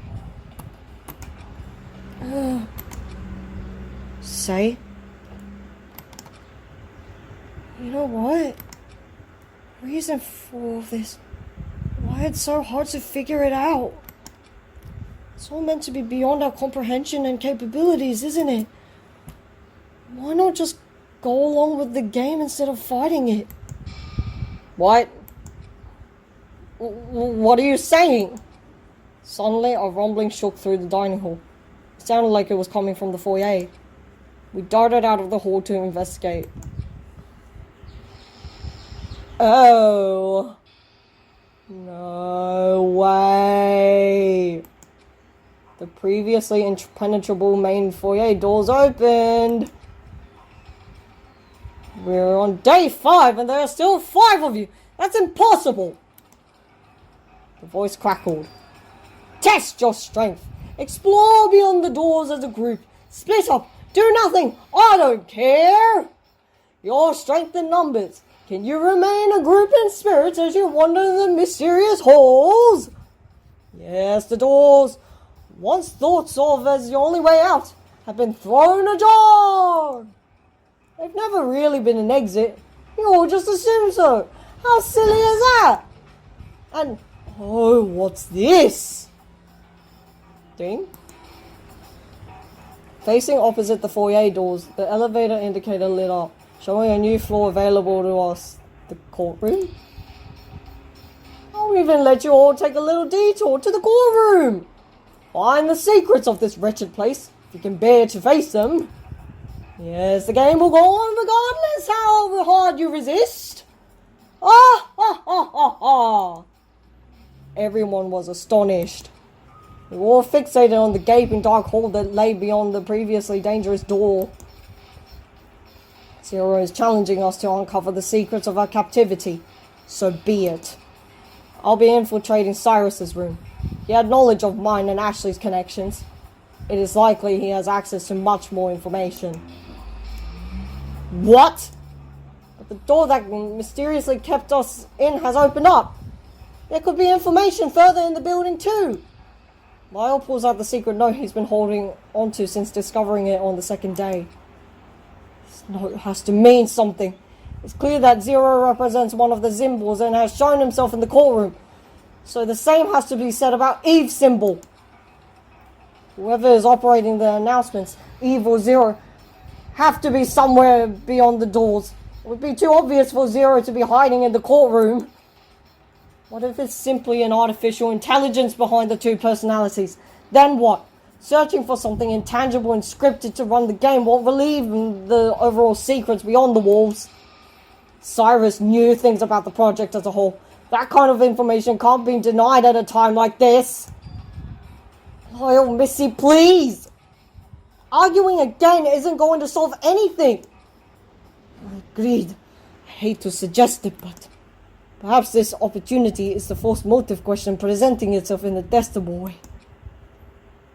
Say? You know what? Reason for all this. Why it's so hard to figure it out? It's all meant to be beyond our comprehension and capabilities, isn't it? Why not just go along with the game instead of fighting it? What? What are you saying? Suddenly, a rumbling shook through the dining hall. It sounded like it was coming from the foyer. We darted out of the hall to investigate. Oh. No way. The previously impenetrable main foyer doors opened. We're on day 5 and there are still 5 of you. That's impossible. The voice crackled. Test your strength. Explore beyond the doors as a group. Split up. Do nothing. I don't care. Your strength in numbers. Can you remain a group in spirit as you wander the mysterious halls? Yes, the doors, once thought of as the only way out, have been thrown ajar. They've never really been an exit. You all just assume so. How silly is that? And, oh, what's this? Ding. Facing opposite the foyer doors, the elevator indicator lit up, showing a new floor available to us, the courtroom. I'll even let you all take a little detour to the courtroom. Find the secrets of this wretched place, if you can bear to face them. Yes, the game will go on regardless how hard you resist. Ah, ha, ha, ha, ha. Everyone was astonished. We were all fixated on the gaping dark hole that lay beyond the previously dangerous door. Zero is challenging us to uncover the secrets of our captivity. So be it. I'll be infiltrating Cyrus's room. He had knowledge of mine and Ashley's connections. It is likely he has access to much more information. What? But the door that mysteriously kept us in has opened up. There could be information further in the building too. Lyle pulls out the secret note he's been holding onto since discovering it on the second day. This note has to mean something. It's clear that Zero represents one of the symbols and has shown himself in the courtroom. So the same has to be said about Eve's symbol. Whoever is operating the announcements, Eve or Zero, have to be somewhere beyond the doors. It would be too obvious for Zero to be hiding in the courtroom. What if it's simply an artificial intelligence behind the two personalities? Then what? Searching for something intangible and scripted to run the game won't relieve the overall secrets beyond the walls. Cyrus knew things about the project as a whole. That kind of information can't be denied at a time like this. Oh, Missy, please! Arguing again isn't going to solve anything. Agreed. I hate to suggest it, but perhaps this opportunity is the false motive question presenting itself in a testable way.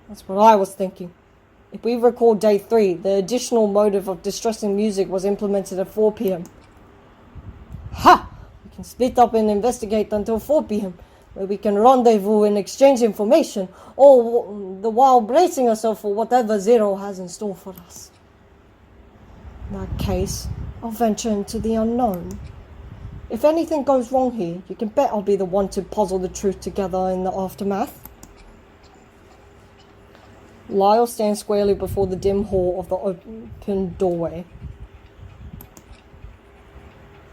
That's what I was thinking. If we recall day 3, the additional motive of distressing music was implemented at 4 p.m. Ha! We can split up and investigate until 4 p.m, where we can rendezvous and exchange information, all the while bracing ourselves for whatever Zero has in store for us. In that case, I'll venture into the unknown. If anything goes wrong here, you can bet I'll be the one to puzzle the truth together in the aftermath. Lyle stands squarely before the dim hall of the open doorway.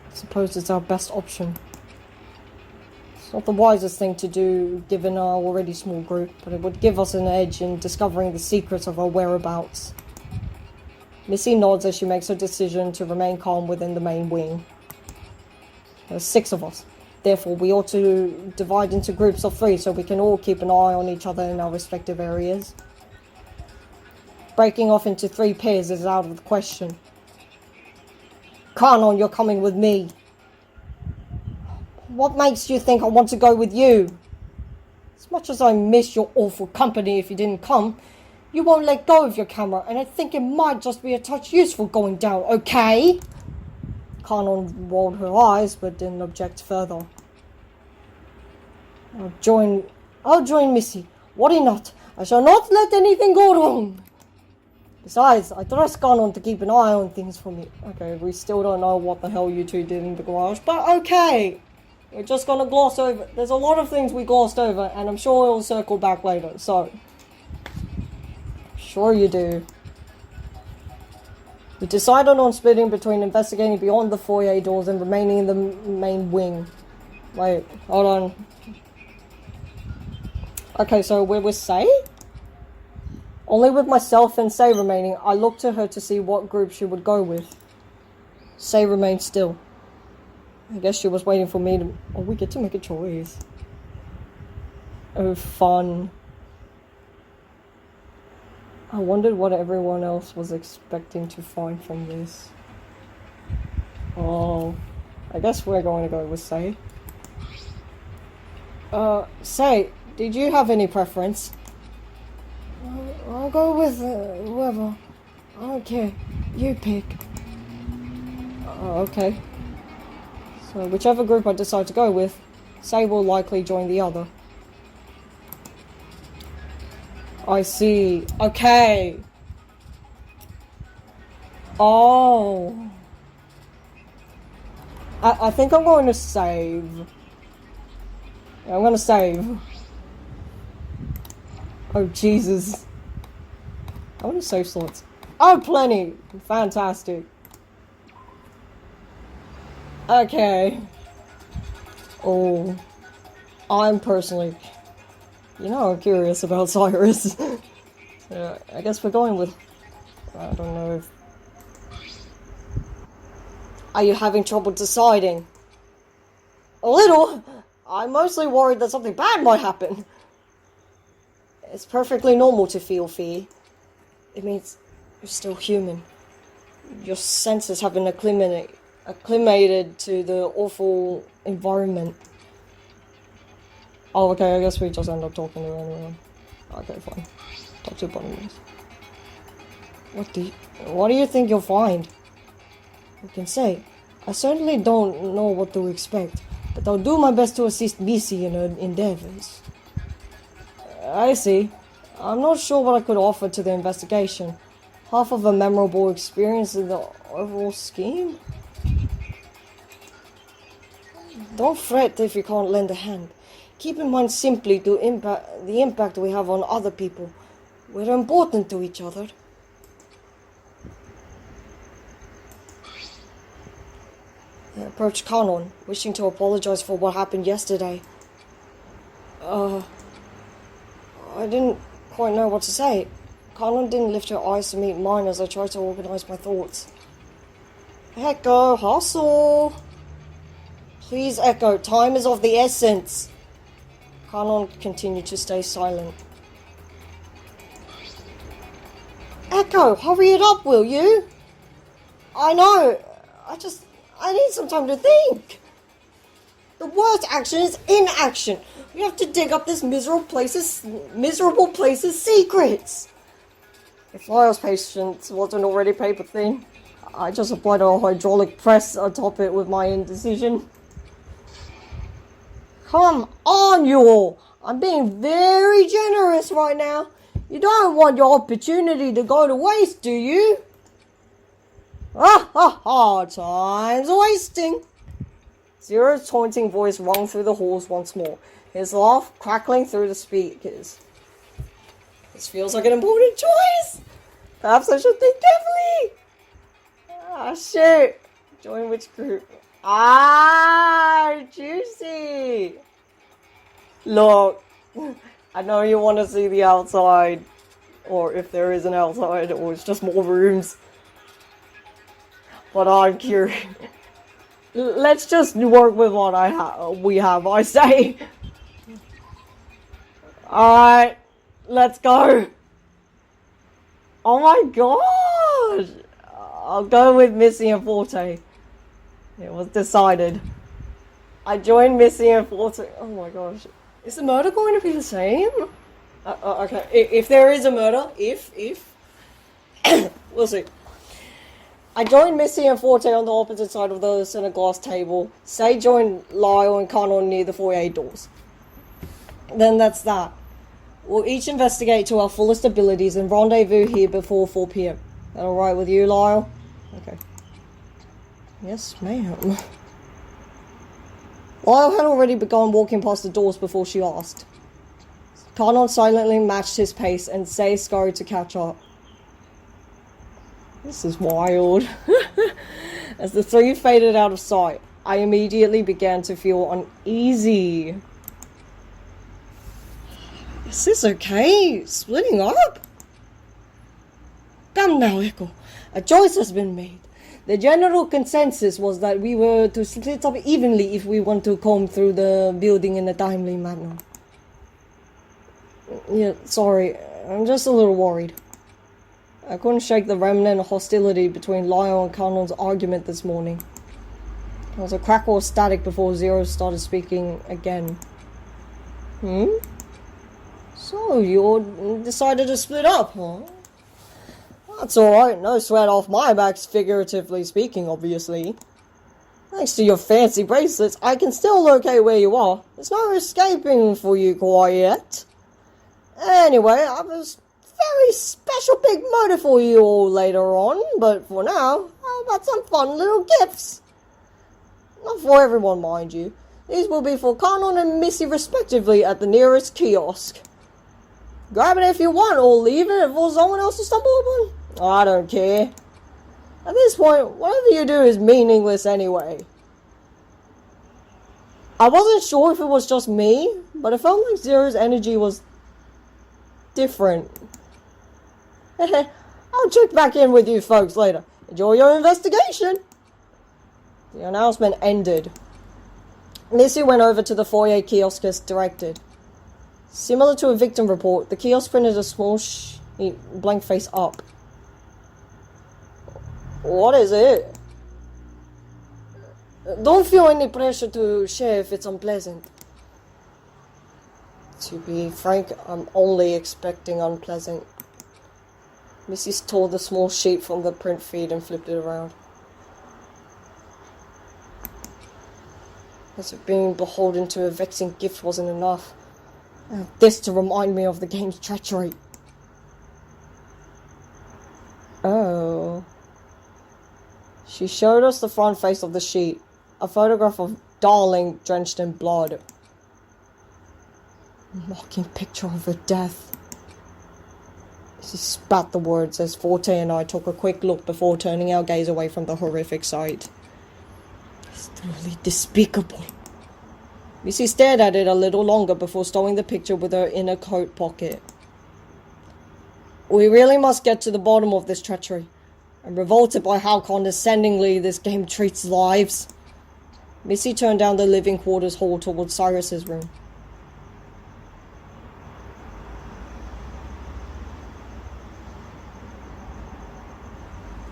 I suppose it's our best option. It's not the wisest thing to do given our already small group, but it would give us an edge in discovering the secrets of our whereabouts. Missy nods as she makes her decision to remain calm within the main wing. There's 6 of us. Therefore, we ought to divide into groups of 3 so we can all keep an eye on each other in our respective areas. Breaking off into 3 pairs is out of the question. Kanon, you're coming with me. What makes you think I want to go with you? As much as I miss your awful company if you didn't come, you won't let go of your camera, and I think it might just be a touch useful going down, okay? Kanon rolled her eyes, but didn't object further. I'll join Missy. Worry not. I shall not let anything go wrong. Besides, I trust Kanon to keep an eye on things for me. Okay, we still don't know what the hell you two did in the garage, but okay. We're just gonna gloss over. There's a lot of things we glossed over, and I'm sure it'll circle back later, so. Sure you do. We decided on splitting between investigating beyond the foyer doors and remaining in the main wing. Wait, hold on. Okay, so we're with Say? Only with myself and Say remaining, I looked to her to see what group she would go with. Say remained still. I guess she was waiting for me to... Oh, we get to make a choice. Oh, fun. I wondered what everyone else was expecting to find from this. Oh, I guess we're going to go with Say. Say, did you have any preference? I'll go with whoever. I don't care. You pick. Okay. So whichever group I decide to go with, Say will likely join the other. I see. Okay. Oh. I think I'm going to save. Yeah, I'm going to save. Oh, Jesus. I want to save slots. Oh, plenty. Fantastic. Okay. Oh. I'm personally... You know, I'm curious about Cyrus. So, I guess we're going with... I don't know if... Are you having trouble deciding? A little. I'm mostly worried that something bad might happen. It's perfectly normal to feel fear. It means you're still human. Your senses have been acclimated to the awful environment. Oh, okay, I guess we just end up talking to everyone. Okay, fine. Talk to Bunnies. What do you think you'll find? You can say, I certainly don't know what to expect, but I'll do my best to assist Missy in her endeavors. I see. I'm not sure what I could offer to the investigation. Half of a memorable experience in the overall scheme? Don't fret if you can't lend a hand. Keep in mind simply the impact we have on other people. We're important to each other. I approached Kanon, wishing to apologize for what happened yesterday. I didn't quite know what to say. Kanon didn't lift her eyes to meet mine as I tried to organize my thoughts. Echo, hustle! Please, Echo, time is of the essence. Kanon continued to stay silent. Echo, hurry it up, will you? I know. I need some time to think. The worst action is inaction. We have to dig up this miserable place's secrets. If Lyle's patience wasn't already paper thin, I just applied a hydraulic press atop it with my indecision. Come on, you all. I'm being very generous right now. You don't want your opportunity to go to waste, do you? Ha ha ha, time's wasting. Zero's taunting voice rang through the halls once more, his laugh crackling through the speakers. This feels like an important choice! Perhaps I should think carefully! Ah, shit! Join which group? Ah, juicy! Look, I know you want to see the outside, or if there is an outside, or it's just more rooms. But I'm curious. Let's just work with what we have, I say. Alright, let's go. Oh my god! I'll go with Missy and Forte. It was decided. I joined Missy and Forte. Oh my gosh. Is the murder going to be the same? Okay, if there is a murder, if we'll see. I joined Missy and Forte on the opposite side of the center glass table. Say joined Lyle and Kanon near the foyer doors. Then that's that. We'll each investigate to our fullest abilities and rendezvous here before 4 p.m. That alright with you, Lyle? Okay. Yes, ma'am. Lyle had already begun walking past the doors before she asked. Kanon silently matched his pace and Say scurried to catch up. This is wild. As the three faded out of sight, I immediately began to feel uneasy. Is this okay? Splitting up? Come now, Echo. A choice has been made. The general consensus was that we were to split up evenly if we want to comb through the building in a timely manner. Yeah, sorry. I'm just a little worried. I couldn't shake the remnant of hostility between Lyle and Kanon's argument this morning. There was a crackle of static before Zero started speaking again. So, you decided to split up, huh? That's alright, no sweat off my back, figuratively speaking, obviously. Thanks to your fancy bracelets, I can still locate where you are. There's no escaping for you quite yet. Anyway, I have a very special big motive for you all later on, but for now, how about some fun little gifts? Not for everyone, mind you. These will be for Kanon and Missy respectively at the nearest kiosk. Grab it if you want, or leave it for someone else to stumble upon. I don't care. At this point, whatever you do is meaningless anyway. I wasn't sure if it was just me, but it felt like Zero's energy was different. I'll check back in with you folks later. Enjoy your investigation. The announcement ended. Missy went over to the foyer kiosk as directed. Similar to a victim report, the kiosk printed a small blank face up. What is it? Don't feel any pressure to share if it's unpleasant. To be frank, I'm only expecting unpleasant. Missy tore the small sheet from the print feed and flipped it around. As if being beholden to a vexing gift wasn't enough. I have this to remind me of the game's treachery. Oh. She showed us the front face of the sheet. A photograph of Darling drenched in blood. A mocking picture of her death. She spat the words as Forte and I took a quick look before turning our gaze away from the horrific sight. It's truly despicable. Missy stared at it a little longer before stowing the picture with her inner coat pocket. We really must get to the bottom of this treachery. I'm revolted by how condescendingly this game treats lives. Missy turned down the living quarters hall towards Cyrus's room.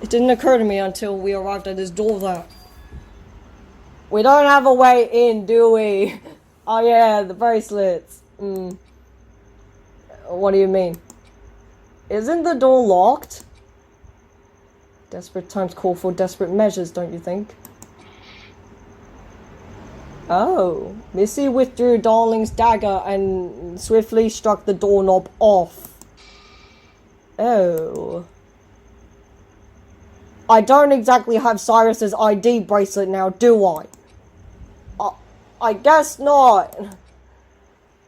It didn't occur to me until we arrived at his door that we don't have a way in, do we? Oh yeah, the bracelets. What do you mean? Isn't the door locked? Desperate times call for desperate measures, don't you think? Oh. Missy withdrew Darling's dagger and swiftly struck the doorknob off. Oh. I don't exactly have Cyrus's ID bracelet now, do I? I guess not.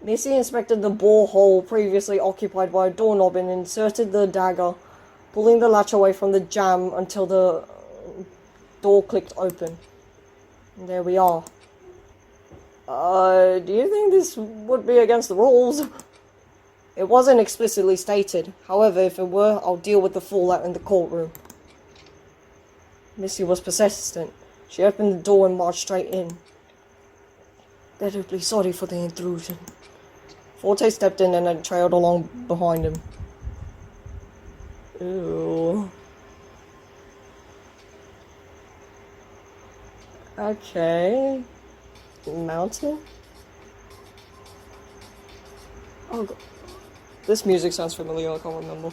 Missy inspected the borehole previously occupied by a doorknob and inserted the dagger, pulling the latch away from the jamb until the door clicked open. And there we are. Do you think this would be against the rules? It wasn't explicitly stated. However, if it were, I'll deal with the fallout in the courtroom. Missy was persistent. She opened the door and marched straight in. Terribly sorry for the intrusion. Forte stepped in and then trailed along behind him. Ew. Okay. Mountain? Oh god. This music sounds familiar, I can't remember.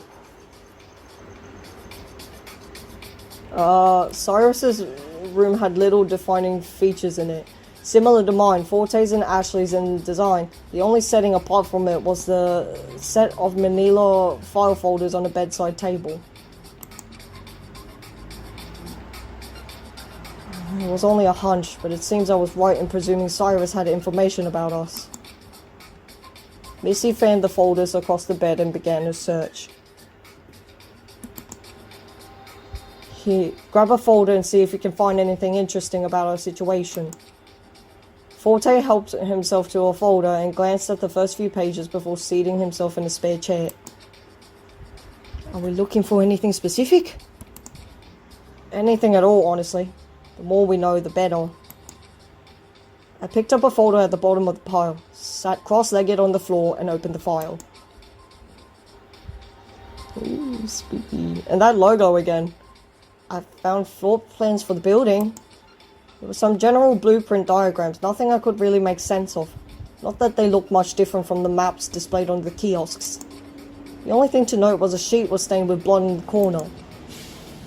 Cyrus's room had little defining features in it. Similar to mine, Forte's and Ashley's in design. The only setting apart from it was the set of manila file folders on a bedside table. It was only a hunch, but it seems I was right in presuming Cyrus had information about us. Missy fanned the folders across the bed and began her search. Grab a folder and see if you can find anything interesting about our situation. Forte helped himself to a folder and glanced at the first few pages before seating himself in a spare chair. Are we looking for anything specific? Anything at all, honestly. The more we know, the better. I picked up a folder at the bottom of the pile, sat cross-legged on the floor, and opened the file. Ooh, spooky. And that logo again. I found floor plans for the building. There were some general blueprint diagrams, nothing I could really make sense of. Not that they looked much different from the maps displayed on the kiosks. The only thing to note was a sheet was stained with blood in the corner.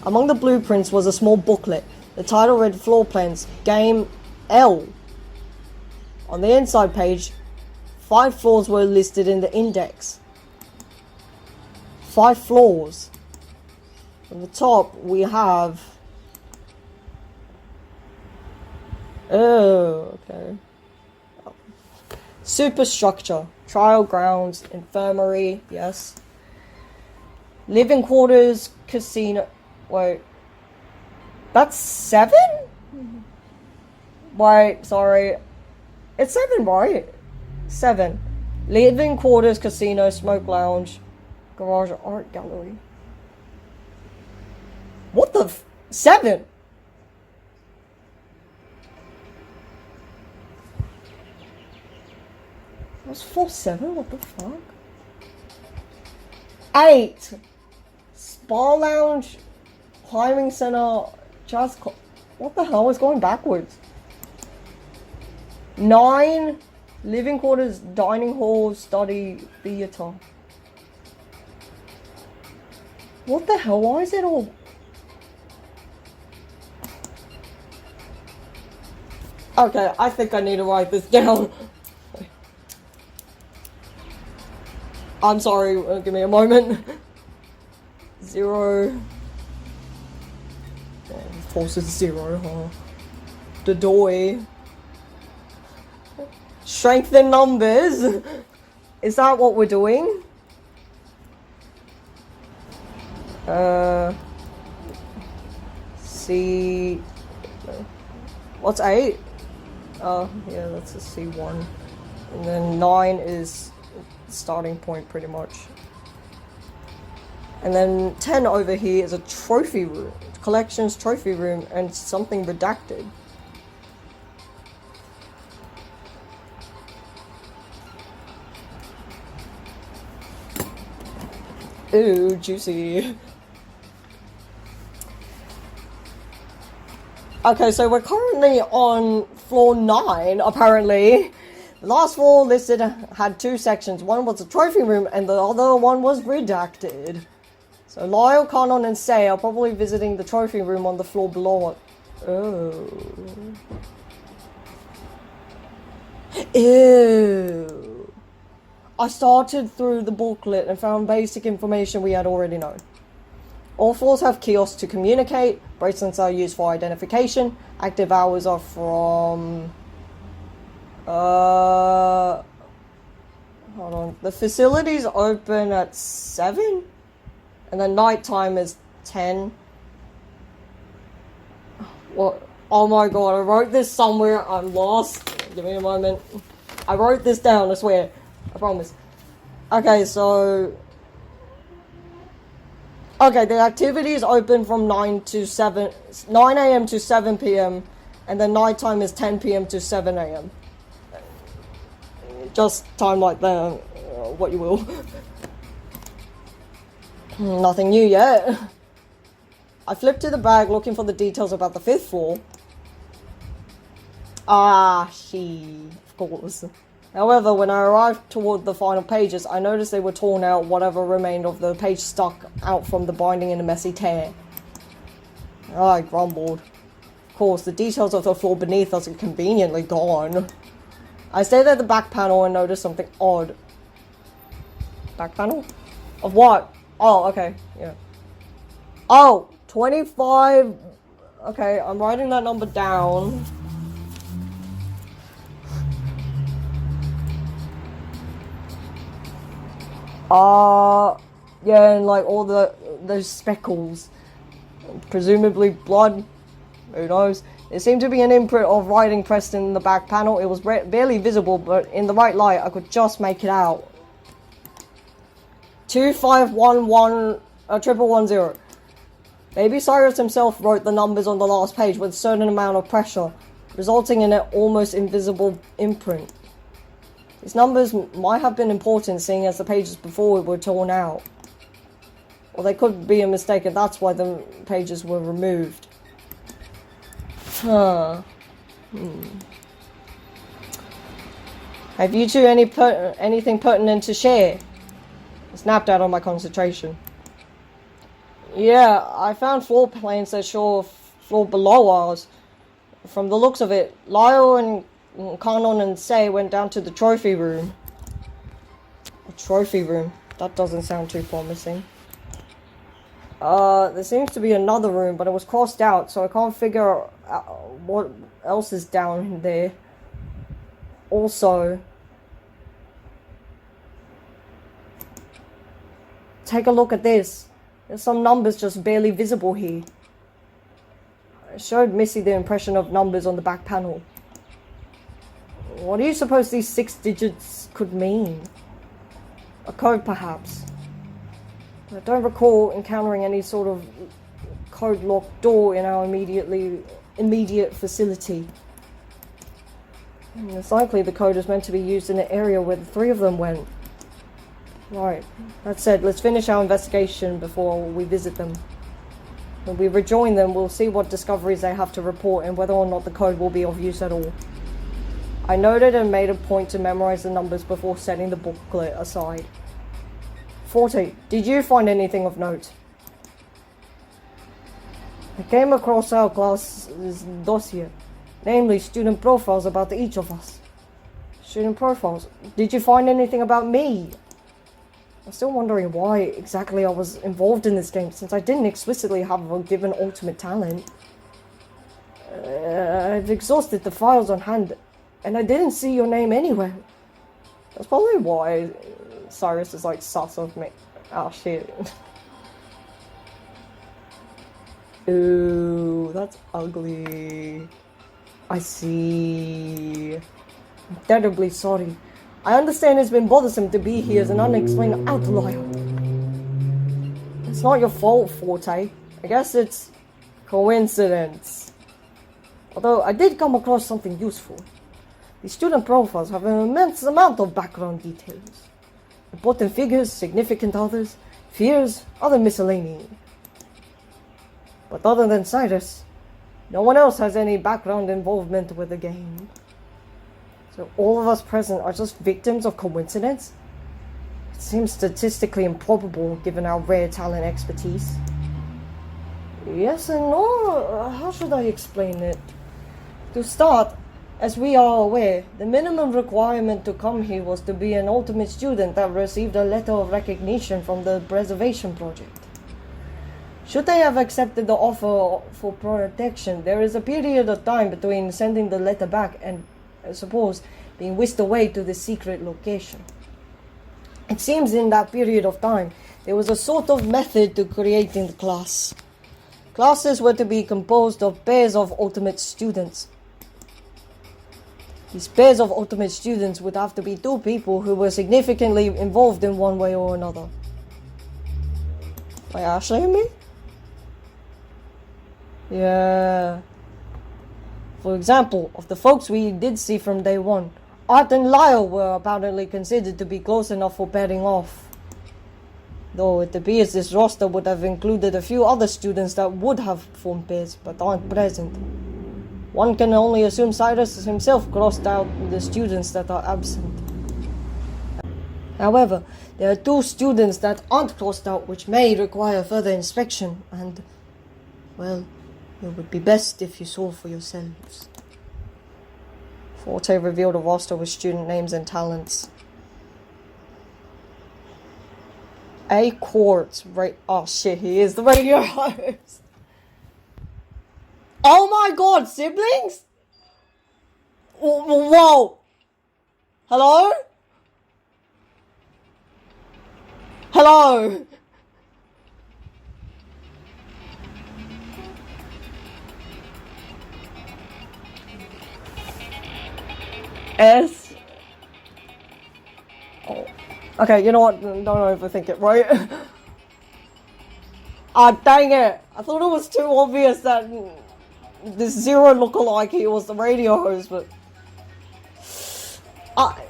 Among the blueprints was a small booklet. The title read Floor Plans, Game L. On the inside page, 5 floors were listed in the index. 5 floors. From the top, we have... Oh, okay. Superstructure, trial grounds, infirmary, yes. Living quarters, casino... Wait. That's 7? Wait, sorry. It's 7, right? 7. Living quarters, casino, smoke lounge, garage, art gallery. What the 7? That's 4-7? What the fuck? 8. Spa lounge, climbing center, just... What the hell is going backwards? 9. Living quarters, dining hall, study, theater. What the hell? Why is it all... Okay, I think I need to write this down. I'm sorry, give me a moment. 0. Oh, of course it's 0, huh? The doy. Strength in numbers? Is that what we're doing? C... What's 8? Oh, yeah, that's a C1. And then 9 is starting point, pretty much. And then 10 over here is a trophy room. Collections, trophy room, and something redacted. Ooh, juicy. Okay, so we're currently on floor 9, apparently. The last floor listed had 2 sections. One was a trophy room and the other one was redacted. So Lyle, Conan, and Say are probably visiting the trophy room on the floor below it. Oh. Ew. I started through the booklet and found basic information we had already known. All floors have kiosks to communicate. Bracelets are used for identification. Active hours are from Hold on. The facility's open at 7? And the nighttime is 10. What? Oh my god, I wrote this somewhere. I'm lost. Give me a moment. I wrote this down, I swear. I promise. Okay, so... Okay, the activity is open from 9 a.m. to 7 p.m. And the nighttime is 10 p.m. to 7 a.m. Just time like that, what you will. Nothing new yet. I flipped to the bag looking for the details about the 5th floor. Of course. However, when I arrived toward the final pages, I noticed they were torn out, whatever remained of the page stuck out from the binding in a messy tear. I grumbled. Of course, the details of the floor beneath us are conveniently gone. I stayed at the back panel and noticed something odd. Back panel? Of what? Oh, okay, yeah. Oh, 25... Okay, I'm writing that number down. Yeah, and like all those speckles. Presumably blood. Who knows? There seemed to be an imprint of writing pressed in the back panel. It was barely visible, but in the right light, I could just make it out. 25110. Maybe Cyrus himself wrote the numbers on the last page with a certain amount of pressure, resulting in an almost invisible imprint. These numbers might have been important, seeing as the pages before were torn out. Or they could be a mistake, and that's why the pages were removed. Have you two anything pertinent to share? I snapped out on my concentration. Yeah, I found floor plans that show a floor below ours. From the looks of it, Lyle and Kanon and Sei went down to the trophy room. A trophy room? That doesn't sound too promising. There seems to be another room, but it was crossed out, so I can't figure out what else is down there. Also, take a look at this. There's some numbers just barely visible here. I showed Missy the impression of numbers on the back panel. What do you suppose these 6 digits could mean? A code, perhaps? I don't recall encountering any sort of code-locked door in our immediate facility. And it's likely the code is meant to be used in an area where the 3 of them went. Right, that said, let's finish our investigation before we visit them. When we rejoin them, we'll see what discoveries they have to report and whether or not the code will be of use at all. I noted and made a point to memorize the numbers before setting the booklet aside. 40. Did you find anything of note? I came across our class's dossier, namely student profiles about each of us. Student profiles? Did you find anything about me? I'm still wondering why exactly I was involved in this game, since I didn't explicitly have a given ultimate talent. I've exhausted the files on hand, and I didn't see your name anywhere. That's probably why Cyrus is like sus of me. Oh shit. Ooh, that's ugly. I see. I'm terribly sorry. I understand it's been bothersome to be here as an unexplained outlier. It's not your fault, Forte. I guess it's coincidence. Although I did come across something useful. The student profiles have an immense amount of background details. Important figures, significant others, fears, other miscellany. But other than Cyrus, no one else has any background involvement with the game. So all of us present are just victims of coincidence? It seems statistically improbable given our rare talent expertise. Yes and no, how should I explain it? To start, as we are aware, the minimum requirement to come here was to be an ultimate student that received a letter of recognition from the preservation project. Should they have accepted the offer for protection, there is a period of time between sending the letter back and, I suppose, being whisked away to the secret location. It seems in that period of time, there was a sort of method to creating the class. Classes were to be composed of pairs of ultimate students. These pairs of ultimate students would have to be two people who were significantly involved in one way or another. Like Ashley and me? Yeah. For example, of the folks we did see from day one, Art and Lyle were apparently considered to be close enough for pairing off. Though it appears this roster would have included a few other students that would have formed pairs, but aren't present. One can only assume Cyrus himself crossed out the students that are absent. However, there are two students that aren't crossed out which may require further inspection and, well, it would be best if you saw for yourselves. Forte revealed a roster with student names and talents. A Quartz, right? Oh shit, he is the radio host. Oh my god, siblings? Whoa. Hello? Hello? S. Oh. Okay, you know what? Don't overthink it, right? Ah, dang it. I thought it was too obvious that this Zero lookalike he was the radio host, but...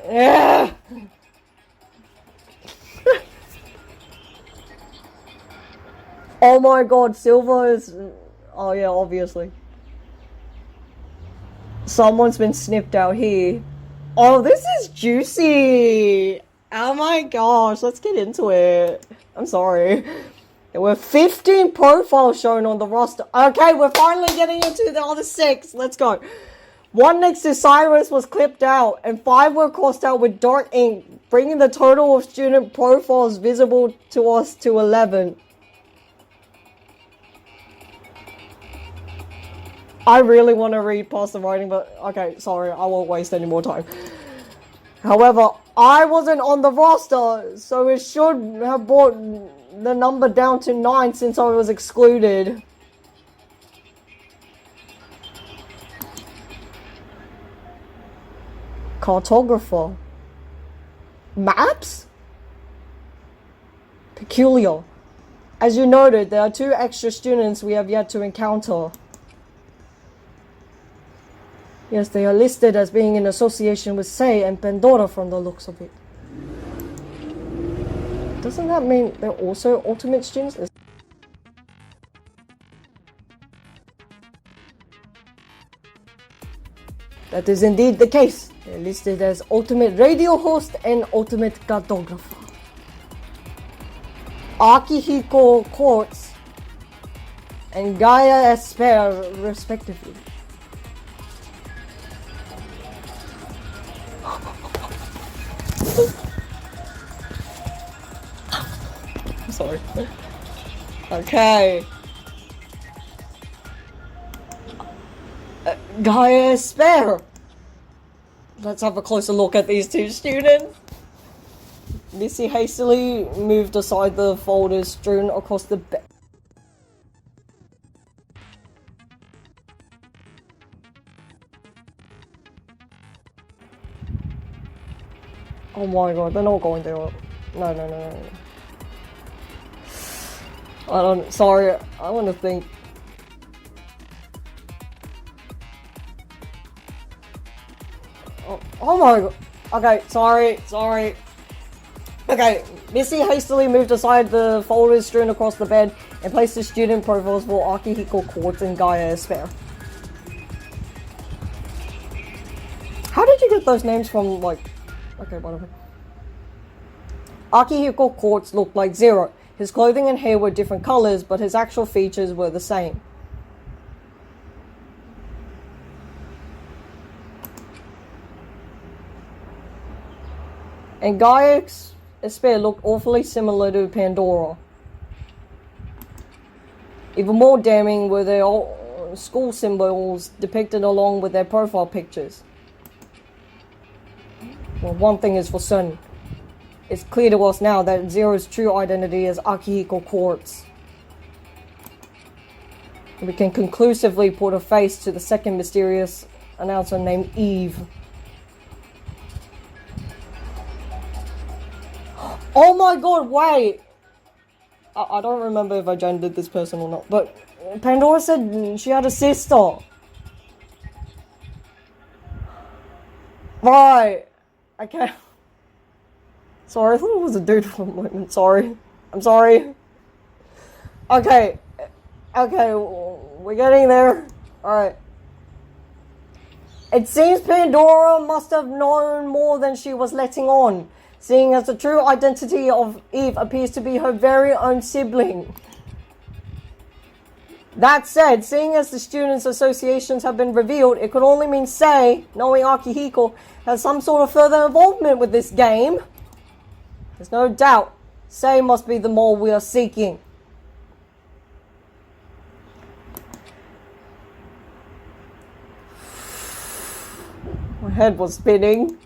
yeah. Oh my god, Silver is... Oh yeah, obviously. Someone's been snipped out here. Oh, this is juicy! Oh my gosh, let's get into it. I'm sorry. There were 15 profiles shown on the roster. Okay, we're finally getting into the other 6. Let's go. One next to Cyrus was clipped out, and 5 were crossed out with dark ink, bringing the total of student profiles visible to us to 11. I really want to read past the writing, but okay, sorry, I won't waste any more time. However, I wasn't on the roster, so it should have brought the number down to 9 since I was excluded. Cartographer. Maps? Peculiar. As you noted, there are 2 extra students we have yet to encounter. Yes, they are listed as being in association with Sei and Pandora from the looks of it. Doesn't that mean they're also ultimate students? That is indeed the case. They're listed as ultimate radio host and ultimate cartographer. Akihiko Quartz and Gaia Esper, respectively. I'm sorry. Okay. Gaia Esper. Let's have a closer look at these 2 students. Missy hastily moved aside the folders strewn across the bed. Oh my god, they're not going there. No. I don't, sorry, I want to think. Oh my god. Okay, sorry. Okay, Missy hastily moved aside the folders strewn across the bed and placed the student profiles for Akihiko Quartz and Gaia Esper. How did you get those names from, like... Okay, whatever. Akihiko Quartz looked like Zero. His clothing and hair were different colors, but his actual features were the same. And Gaia Esper looked awfully similar to Pandora. Even more damning were their school symbols depicted along with their profile pictures. Well, one thing is for certain. It's clear to us now that Zero's true identity is Akihiko Quartz. We can conclusively put a face to the second mysterious announcer named Eve. Oh my god, wait! I don't remember if I gendered this person or not, but Pandora said she had a sister. Right. Okay. Sorry, I thought it was a dude for a moment. Sorry. I'm sorry. Okay. Okay, we're getting there. Alright. It seems Pandora must have known more than she was letting on, seeing as the true identity of Eve appears to be her very own sibling. That said, seeing as the students' associations have been revealed, it could only mean Sei, knowing Akihiko, has some sort of further involvement with this game. There's no doubt, Sei must be the mole we are seeking. My head was spinning.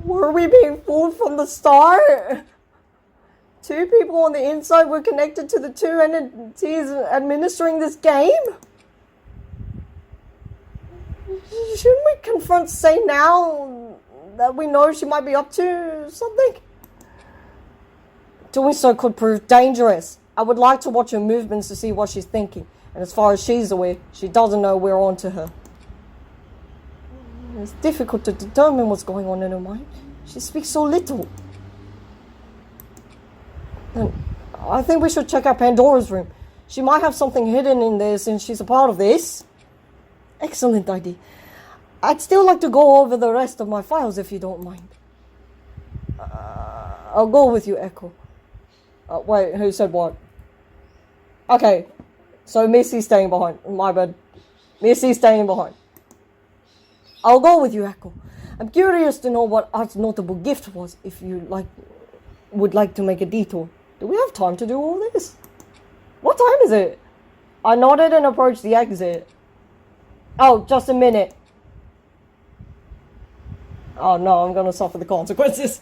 Were we being fooled from the start? Two people on the inside were connected to the two entities administering this game? Shouldn't we confront Sei now that we know she might be up to something? Doing so could prove dangerous. I would like to watch her movements to see what she's thinking. And as far as she's aware, she doesn't know we're on to her. It's difficult to determine what's going on in her mind. She speaks so little. And I think we should check out Pandora's room. She might have something hidden in there since she's a part of this. Excellent idea. I'd still like to go over the rest of my files if you don't mind. I'll go with you, Echo. Wait, who said what? Okay, so Missy's staying behind. My bad. Missy's staying behind. I'll go with you, Echo. I'm curious to know what Art's notable gift was, if you would like to make a detour. Do we have time to do all this? What time is it? I nodded and approached the exit. Oh, just a minute. Oh no, I'm gonna suffer the consequences.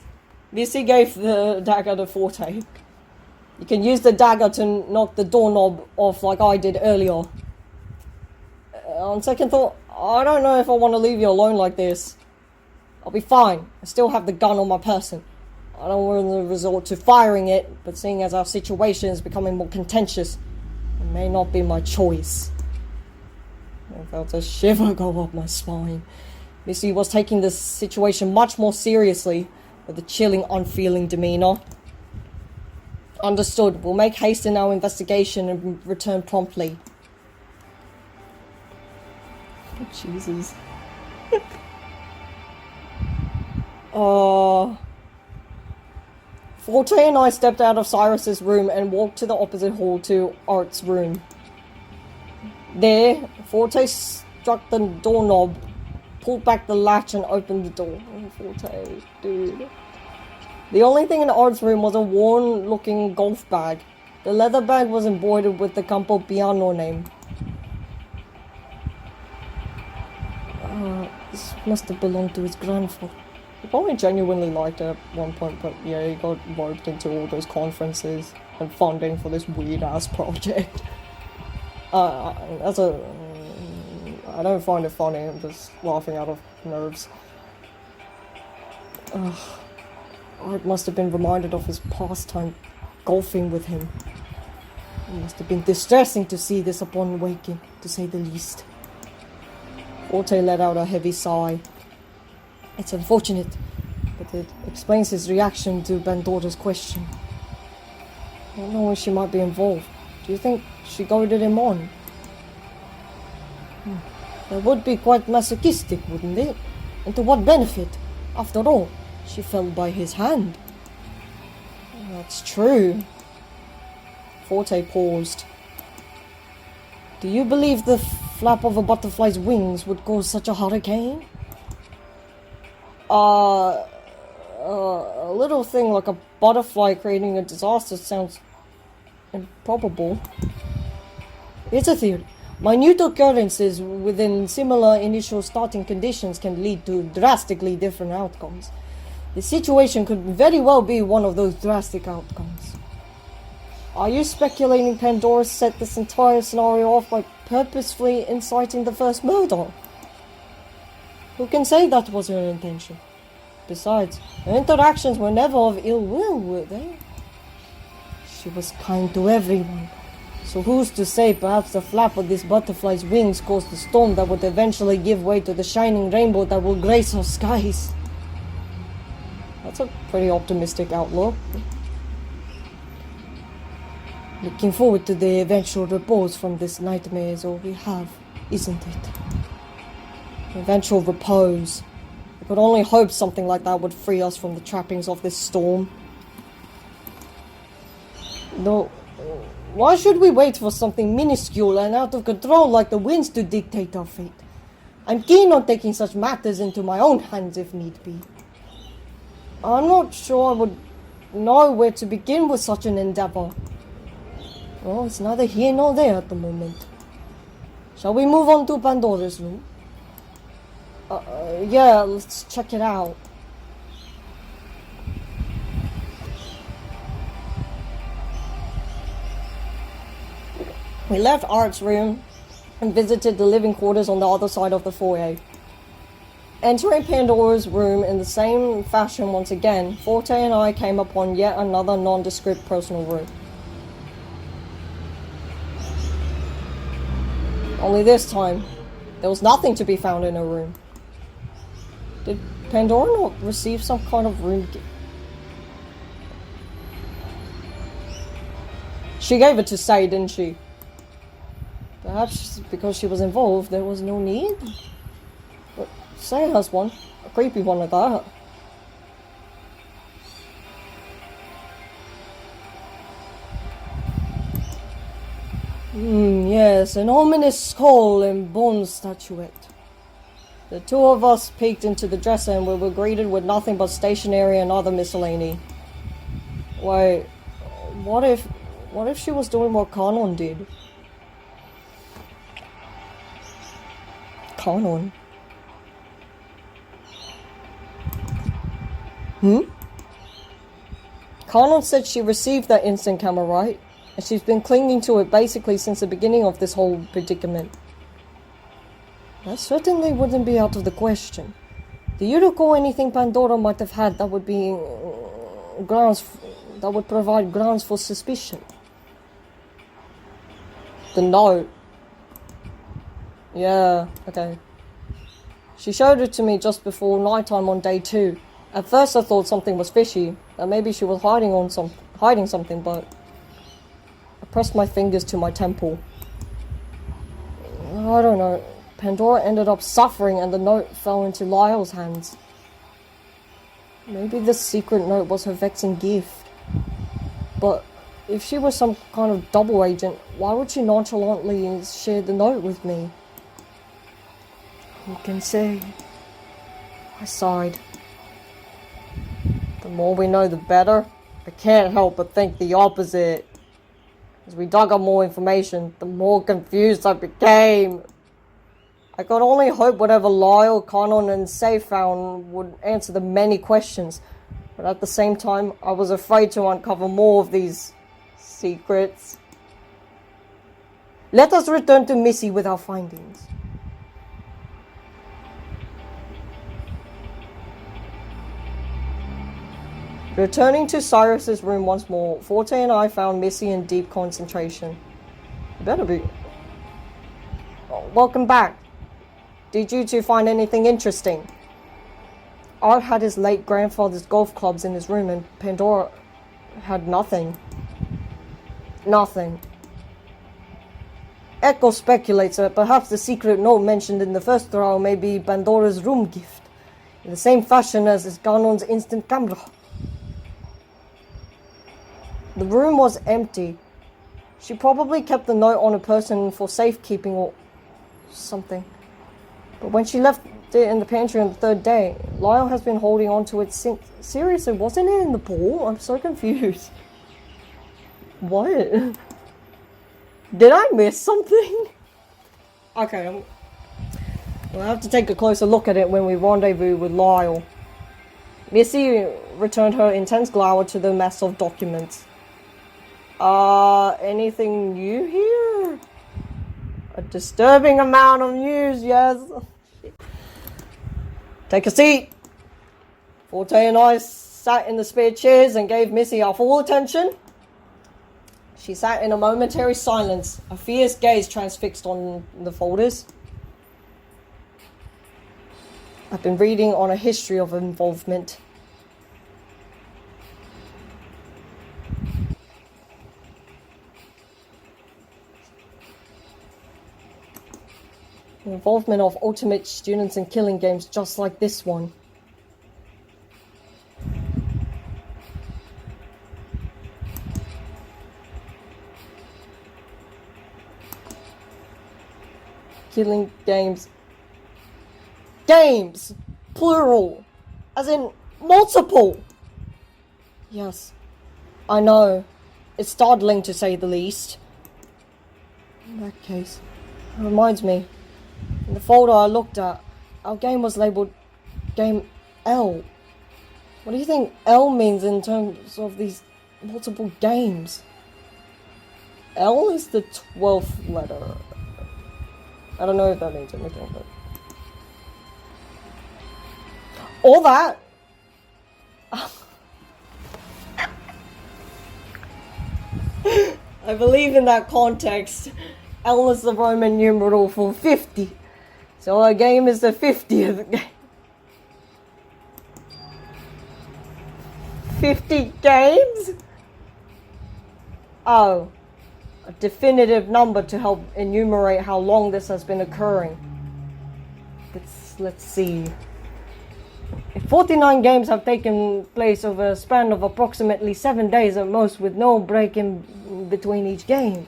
Missy gave the dagger to Forte. You can use the dagger to knock the doorknob off like I did earlier. On second thought, I don't know if I want to leave you alone like this. I'll be fine. I still have the gun on my person. I don't want to resort to firing it, but seeing as our situation is becoming more contentious, it may not be my choice. I felt a shiver go up my spine. Missy was taking this situation much more seriously, with a chilling, unfeeling demeanor. Understood. We'll make haste in our investigation and return promptly. Oh, Jesus. Forte and I stepped out of Cyrus's room and walked to the opposite hall to Art's room. There, Forte struck the doorknob, pulled back the latch and opened the door. Oh, Forte, dude. The only thing in Art's room was a worn-looking golf bag. The leather bag was embroidered with the Campo Piano name. This must have belonged to his grandfather. He probably genuinely liked it at one point, but yeah, he got roped into all those conferences and funding for this weird-ass project. I don't find it funny, I'm just laughing out of nerves. Art must have been reminded of his pastime golfing with him. It must have been distressing to see this upon waking, to say the least. Forte let out a heavy sigh. It's unfortunate, but it explains his reaction to Pandora's question. I don't know where she might be involved. Do you think she goaded him on? That would be quite masochistic, wouldn't it? And to what benefit? After all, she fell by his hand. That's true. Forte paused. Do you believe the flap of a butterfly's wings would cause such a hurricane? A little thing like a butterfly creating a disaster sounds improbable. It's a theory. Minute occurrences within similar initial starting conditions can lead to drastically different outcomes. The situation could very well be one of those drastic outcomes. Are you speculating Pandora set this entire scenario off by purposefully inciting the first murder? Who can say that was her intention? Besides, her interactions were never of ill will, were they? She was kind to everyone. So who's to say perhaps the flap of this butterfly's wings caused the storm that would eventually give way to the shining rainbow that will grace our skies? That's a pretty optimistic outlook. Looking forward to the eventual repose from this nightmare is all we have, isn't it? Eventual repose. I could only hope something like that would free us from the trappings of this storm. No. Why should we wait for something minuscule and out of control like the winds to dictate our fate? I'm keen on taking such matters into my own hands if need be. I'm not sure I would know where to begin with such an endeavor. Well, it's neither here nor there at the moment. Shall we move on to Pandora's room? Yeah, let's check it out. We left Art's room and visited the living quarters on the other side of the foyer. Entering Pandora's room in the same fashion once again, Forte and I came upon yet another nondescript personal room. Only this time, there was nothing to be found in her room. Did Pandora not receive some kind of room gift? She gave it to Say, didn't she? Perhaps because she was involved, there was no need. But Say has one. A creepy one at that. Yes, an ominous skull and bone statuette. The two of us peeked into the dresser and we were greeted with nothing but stationery and other miscellany. Wait, what if she was doing what Kanon did? Kanon? Kanon said she received that instant camera, right? And she's been clinging to it basically since the beginning of this whole predicament. That certainly wouldn't be out of the question. Do you recall anything Pandora might have had that would be that would provide grounds for suspicion? The note. Yeah, okay. She showed it to me just before nighttime on day 2. At first I thought something was fishy, that maybe she was hiding something, but I pressed my fingers to my temple. I don't know. Pandora ended up suffering and the note fell into Lyle's hands. Maybe this secret note was her vexing gift. But if she was some kind of double agent, why would she nonchalantly share the note with me? Who can say? I sighed. The more we know, the better. I can't help but think the opposite. As we dug up more information, the more confused I became. I could only hope whatever Lyle, Kanon, and Say found would answer the many questions, but at the same time, I was afraid to uncover more of these secrets. Let us return to Missy with our findings. Returning to Cyrus's room once more, Forte and I found Missy in deep concentration. You better be. Oh, welcome back. Did you two find anything interesting? Art had his late grandfather's golf clubs in his room and Pandora had nothing. Nothing. Echo speculates that perhaps the secret note mentioned in the first trial may be Pandora's room gift, in the same fashion as is Ganon's instant camera. The room was empty. She probably kept the note on a person for safekeeping or something. But when she left it in the pantry on the third day, Lyle has been holding on to it since. Seriously, wasn't it in the pool? I'm so confused. What? Did I miss something? Okay, we'll have to take a closer look at it when we rendezvous with Lyle. Missy returned her intense glower to the mess of documents. Anything new here? A disturbing amount of news, yes. Take a seat. Forte and I sat in the spare chairs and gave Missy our full attention. She sat in a momentary silence, a fierce gaze transfixed on the folders. I've been reading on a history of involvement. The involvement of ultimate students in killing games just like this one. Killing games. Games! Plural. As in multiple. Yes. I know. It's startling to say the least. In that case, it reminds me. In the folder I looked at, our game was labeled Game L. What do you think L means in terms of these multiple games? L is the 12th letter. I don't know if that means anything, but... all that! I believe in that context. L is the Roman numeral for 50. So our game is the 50th game. 50 games? Oh. A definitive number to help enumerate how long this has been occurring. Let's see. 49 games have taken place over a span of approximately 7 days at most, with no break in between each game.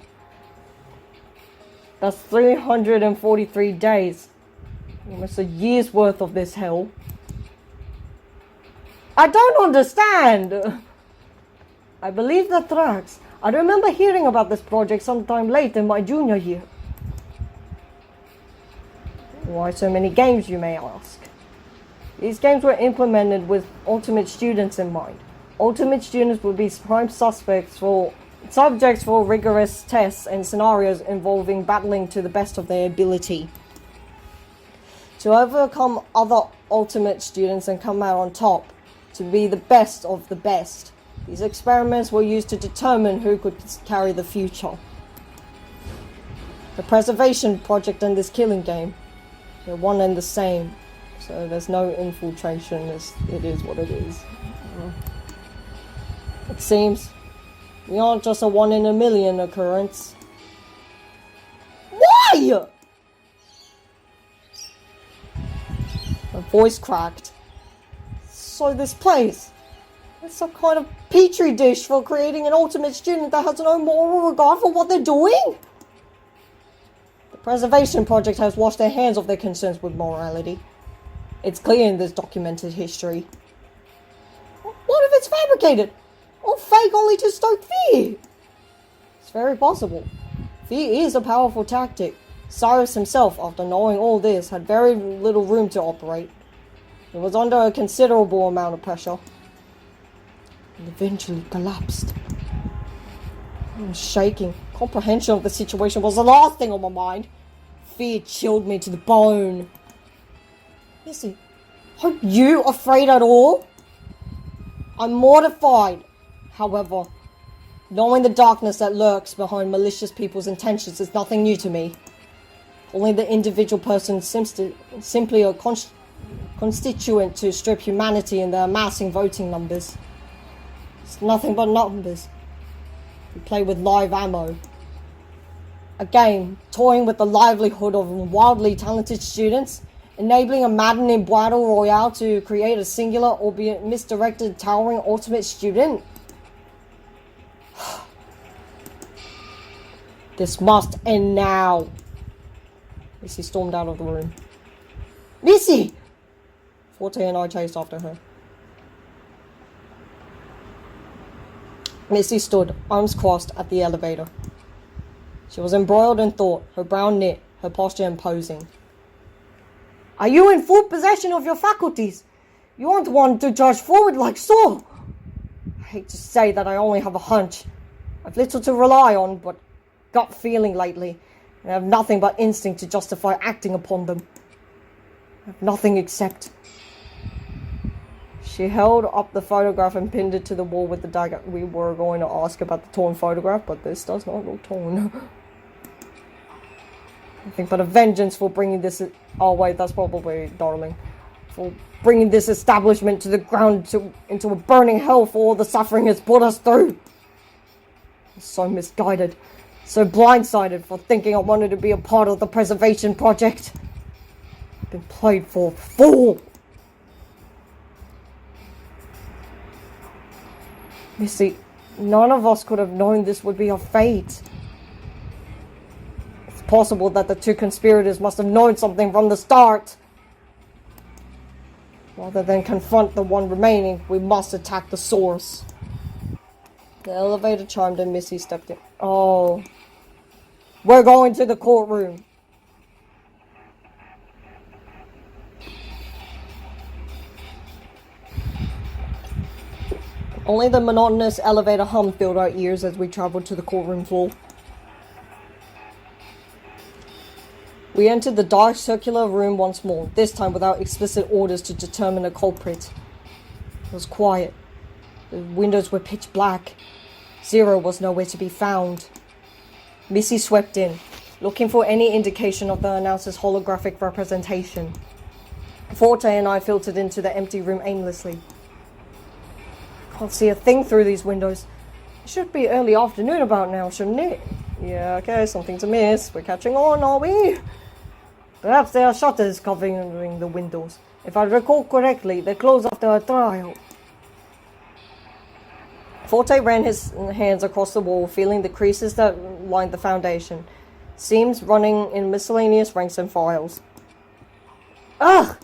That's 343 days. Almost a year's worth of this hell. I don't understand! I believe that tracks. I remember hearing about this project sometime late in my junior year. Why so many games, you may ask? These games were implemented with ultimate students in mind. Ultimate students would be prime subjects for rigorous tests and scenarios involving battling to the best of their ability. To overcome other ultimate students and come out on top, to be the best of the best. These experiments were used to determine who could carry the future. The preservation project and this killing game, they're one and the same. So there's no infiltration, it is what it is. It seems we aren't just a 1 in a million occurrence. Why? Her voice cracked. So this place, it's some kind of petri dish for creating an ultimate student that has no moral regard for what they're doing? The preservation project has washed their hands of their concerns with morality. It's clear in this documented history. What if it's fabricated? Or fake only to stoke fear? It's very possible. Fear is a powerful tactic. Cyrus himself, after knowing all this, had very little room to operate. He was under a considerable amount of pressure. And eventually collapsed. I was shaking. Comprehension of the situation was the last thing on my mind. Fear chilled me to the bone. Missy, are you afraid at all? I'm mortified. However, knowing the darkness that lurks behind malicious people's intentions is nothing new to me. Only the individual person simply a constituent to strip humanity in their amassing voting numbers. It's nothing but numbers. We play with live ammo. A game toying with the livelihood of wildly talented students, enabling a maddening battle royale to create a singular, albeit misdirected, towering ultimate student. This must end now. Missy stormed out of the room. Missy! Forte and I chased after her. Missy stood, arms crossed, at the elevator. She was embroiled in thought, her brow knit, her posture imposing. Are you in full possession of your faculties? You aren't one to charge forward like so. I hate to say that I only have a hunch. I've little to rely on but gut feeling lately, and I have nothing but instinct to justify acting upon them. I have nothing except... She held up the photograph and pinned it to the wall with the dagger. We were going to ask about the torn photograph, but this does not look torn. Nothing but a vengeance for bringing this... Oh wait, that's probably Darling. For bringing this establishment to the ground, into a burning hell for all the suffering it's put us through. I'm so misguided, so blindsided for thinking I wanted to be a part of the preservation project. I've been played for a fool. Missy, none of us could have known this would be our fate. It's possible that the two conspirators must have known something from the start. Rather than confront the one remaining, we must attack the source. The elevator chimed and Missy stepped in. Oh. We're going to the courtroom. Only the monotonous elevator hum filled our ears as we traveled to the courtroom floor. We entered the dark circular room once more, this time without explicit orders to determine a culprit. It was quiet. The windows were pitch black. Zero was nowhere to be found. Missy swept in, looking for any indication of the announcer's holographic representation. Forte and I filtered into the empty room aimlessly. Can't see a thing through these windows. It should be early afternoon about now, shouldn't it? Yeah, okay, something to miss. We're catching on, are we? Perhaps there are shutters covering the windows. If I recall correctly, they close after a trial. Forte ran his hands across the wall, feeling the creases that lined the foundation. Seams running in miscellaneous ranks and files. Ugh!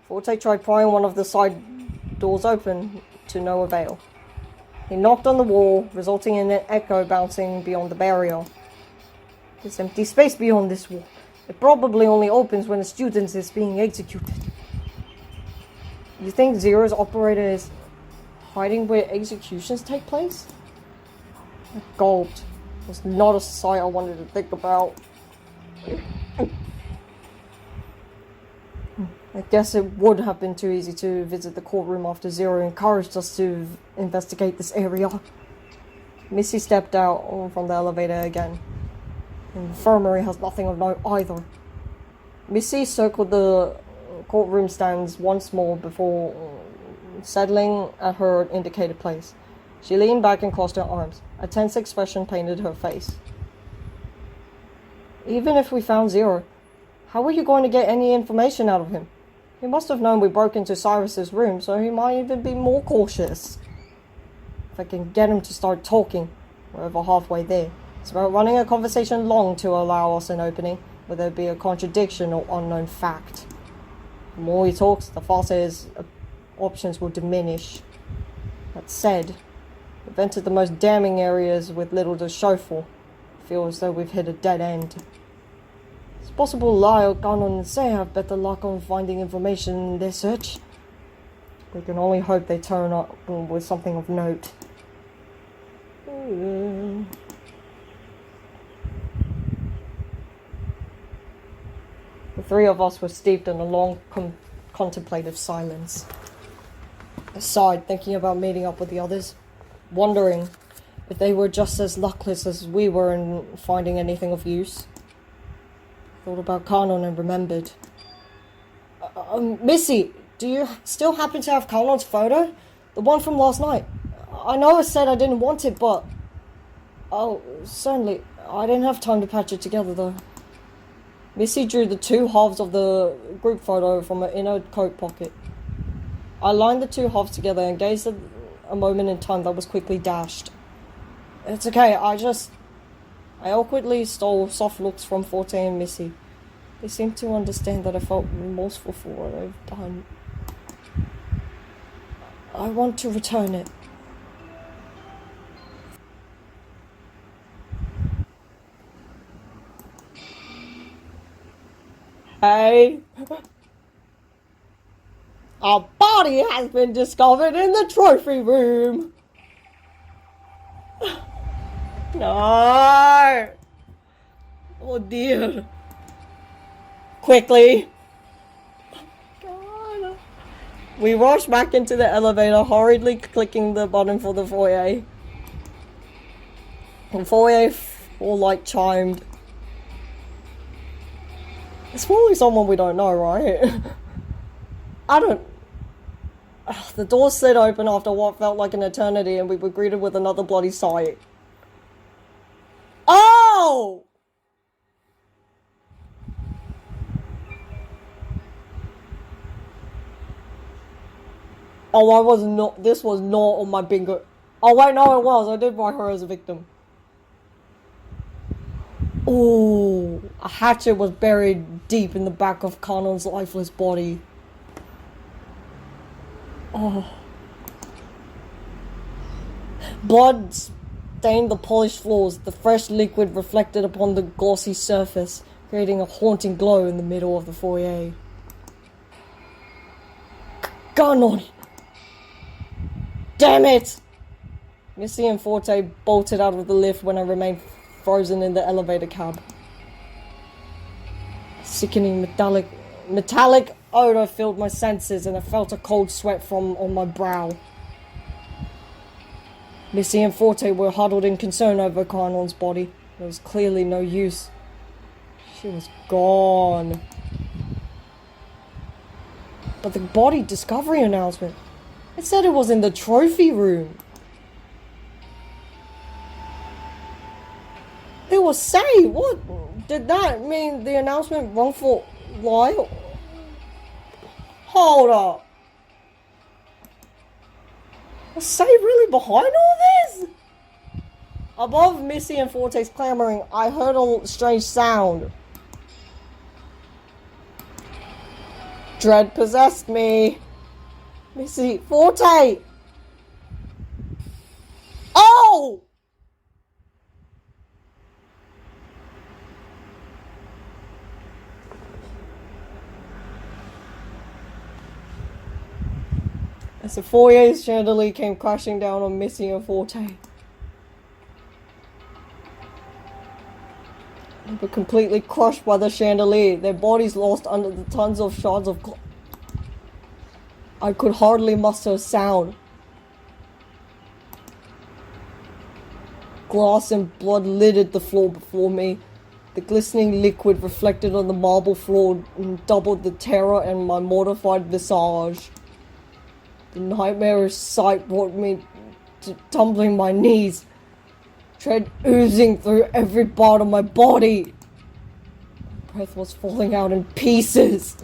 Forte tried prying one of the side doors open, to no avail. He knocked on the wall, resulting in an echo bouncing beyond the barrier. There's empty space beyond this wall. It probably only opens when a student is being executed. You think Zero's operator is hiding where executions take place? I gulped. It was not a sight I wanted to think about. I guess it would have been too easy to visit the courtroom after Zero encouraged us to investigate this area. Missy stepped out from the elevator again. The infirmary has nothing of note either. Missy circled the courtroom stands once more before settling at her indicated place. She leaned back and crossed her arms. A tense expression painted her face. Even if we found Zero, how are you going to get any information out of him? He must have known we broke into Cyrus's room, so he might even be more cautious. If I can get him to start talking, we're over halfway there. It's about running a conversation long to allow us an opening, whether it be a contradiction or unknown fact. The more he talks, the faster his options will diminish. That said, we've entered the most damning areas with little to show for. I feel as though we've hit a dead end. It's possible Lyle, Ganon, and Say have better luck on finding information in their search. We can only hope they turn up with something of note. The three of us were steeped in a long, contemplative silence. I sighed, thinking about meeting up with the others, wondering if they were just as luckless as we were in finding anything of use. Thought about Kanon and remembered. Missy, do you still happen to have Kanon's photo? The one from last night? I know I said I didn't want it, but... Oh, certainly. I didn't have time to patch it together, though. Missy drew the two halves of the group photo from her inner coat pocket. I lined the two halves together and gazed at a moment in time that was quickly dashed. It's okay, I awkwardly stole soft looks from Forte and Missy. They seemed to understand that I felt remorseful for what I've done. I want to return it. Hey. A body has been discovered in the trophy room. No. Oh dear. Quickly. God. We rush back into the elevator, hurriedly clicking the button for the foyer. The foyer all like chimed. It's probably someone we don't know, right? I don't... The door slid open after what felt like an eternity, and we were greeted with another bloody sight. Oh! Oh, I was not... This was not on my bingo... Oh, wait, no, it was. I did write her as a victim. Ooh, a hatchet was buried deep in the back of Kanon's lifeless body. Oh. Blood stained the polished floors. The fresh liquid reflected upon the glossy surface, creating a haunting glow in the middle of the foyer. Kanon! Damn it! Missy and Forte bolted out of the lift when I remained frozen in the elevator cab. A sickening metallic odor filled my senses, and I felt a cold sweat on my brow. Missy and Forte were huddled in concern over Kanon's body. There was clearly no use. She was gone. But the body discovery announcement, it said it was in the trophy room. It was say, what? Did that mean the announcement wrongful lie? Hold up. Was Say really behind all this? Above Missy and Forte's clamoring, I heard a strange sound. Dread possessed me. Missy, Forte! Oh! As the foyer's chandelier came crashing down on Missy and Forte. They were completely crushed by the chandelier, their bodies lost under the tons of shards of glass. I could hardly muster a sound. Glass and blood littered the floor before me. The glistening liquid reflected on the marble floor and doubled the terror in my mortified visage. The nightmarish sight brought me to tumbling my knees, dread oozing through every part of my body. My breath was falling out in pieces.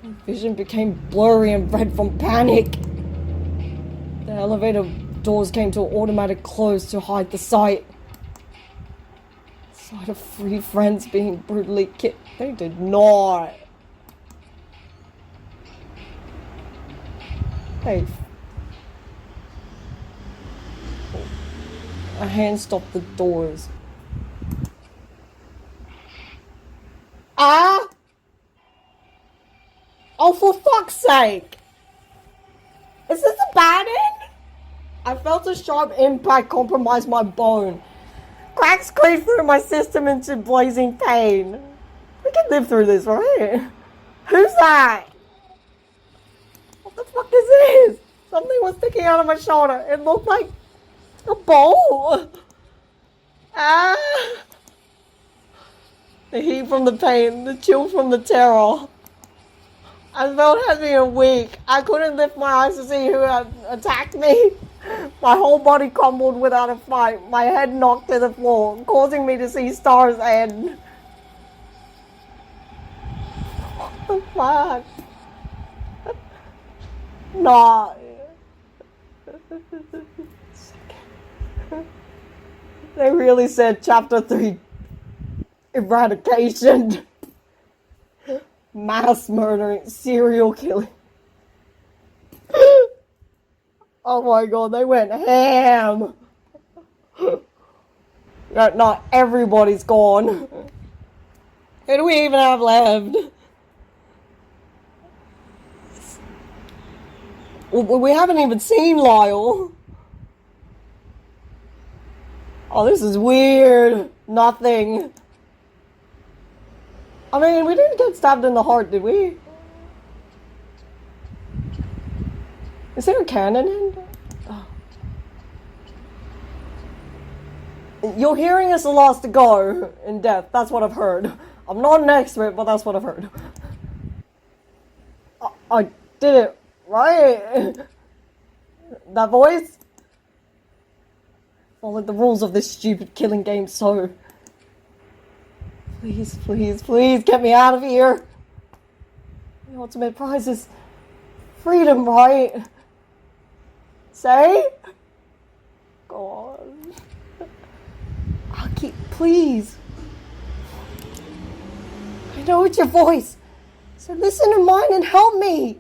My vision became blurry and red from panic. The elevator doors came to an automatic close to hide the sight. The sight of 3 friends being brutally killed. They did not. Hey. A hand stopped the doors. Ah! Oh, for fuck's sake! Is this a bad end? I felt a sharp impact compromise my bone. Cracks cleaved through my system into blazing pain. We can live through this, right? Who's that? What the fuck is this? Something was sticking out of my shoulder. It looked like a bowl. Ah! The heat from the pain, the chill from the terror. I felt heavy and weak. I couldn't lift my eyes to see who had attacked me. My whole body crumbled without a fight. My head knocked to the floor, causing me to see stars end. What the fuck? Nah. They really said chapter 3 eradication. Mass murdering, serial killing. Oh my god, they went ham. Not everybody's gone. Who do we even have left? We haven't even seen Lyle. Oh, this is weird. Nothing. I mean, we didn't get stabbed in the heart, did we? Is there a cannon in? Oh. Your hearing is the last to go in death. That's what I've heard. I'm not an expert, but that's what I've heard. I did it, right? That voice? Followed the rules of this stupid killing game, so... Please, please, please, get me out of here. The ultimate prize is freedom, right? Say? God. Aki, please. I know it's your voice, so listen to mine and help me.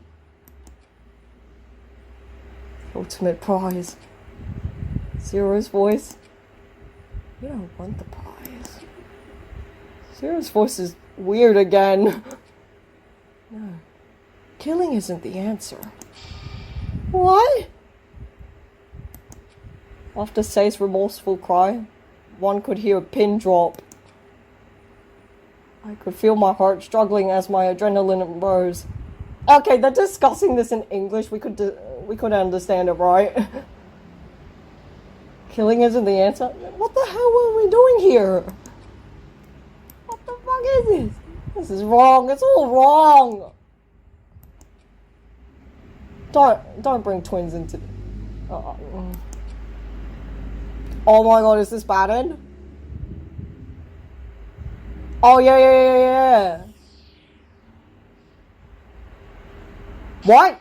The ultimate prize. Zero's voice. You don't want the prize. Zero's voice is weird again. No. Killing isn't the answer. What? After Say's remorseful cry, one could hear a pin drop. I could feel my heart struggling as my adrenaline rose. Okay, they're discussing this in English. We could understand it, right? Killing isn't the answer? What the hell are we doing here? What the fuck is this? This is wrong. It's all wrong. Don't bring twins into... Oh my god, is this Bannon? Oh yeah. What?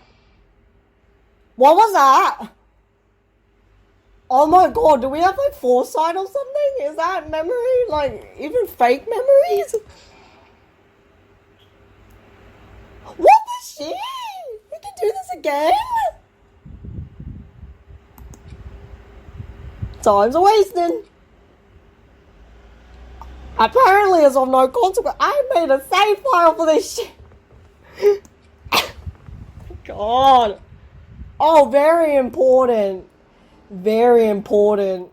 What was that? Oh my god, do we have like foresight or something? Is that memory? Like, even fake memories? What the shit? We can do this again? Time's wasting. Apparently it's of no consequence. I made a save file for this shit. God. Oh, very important. Very important.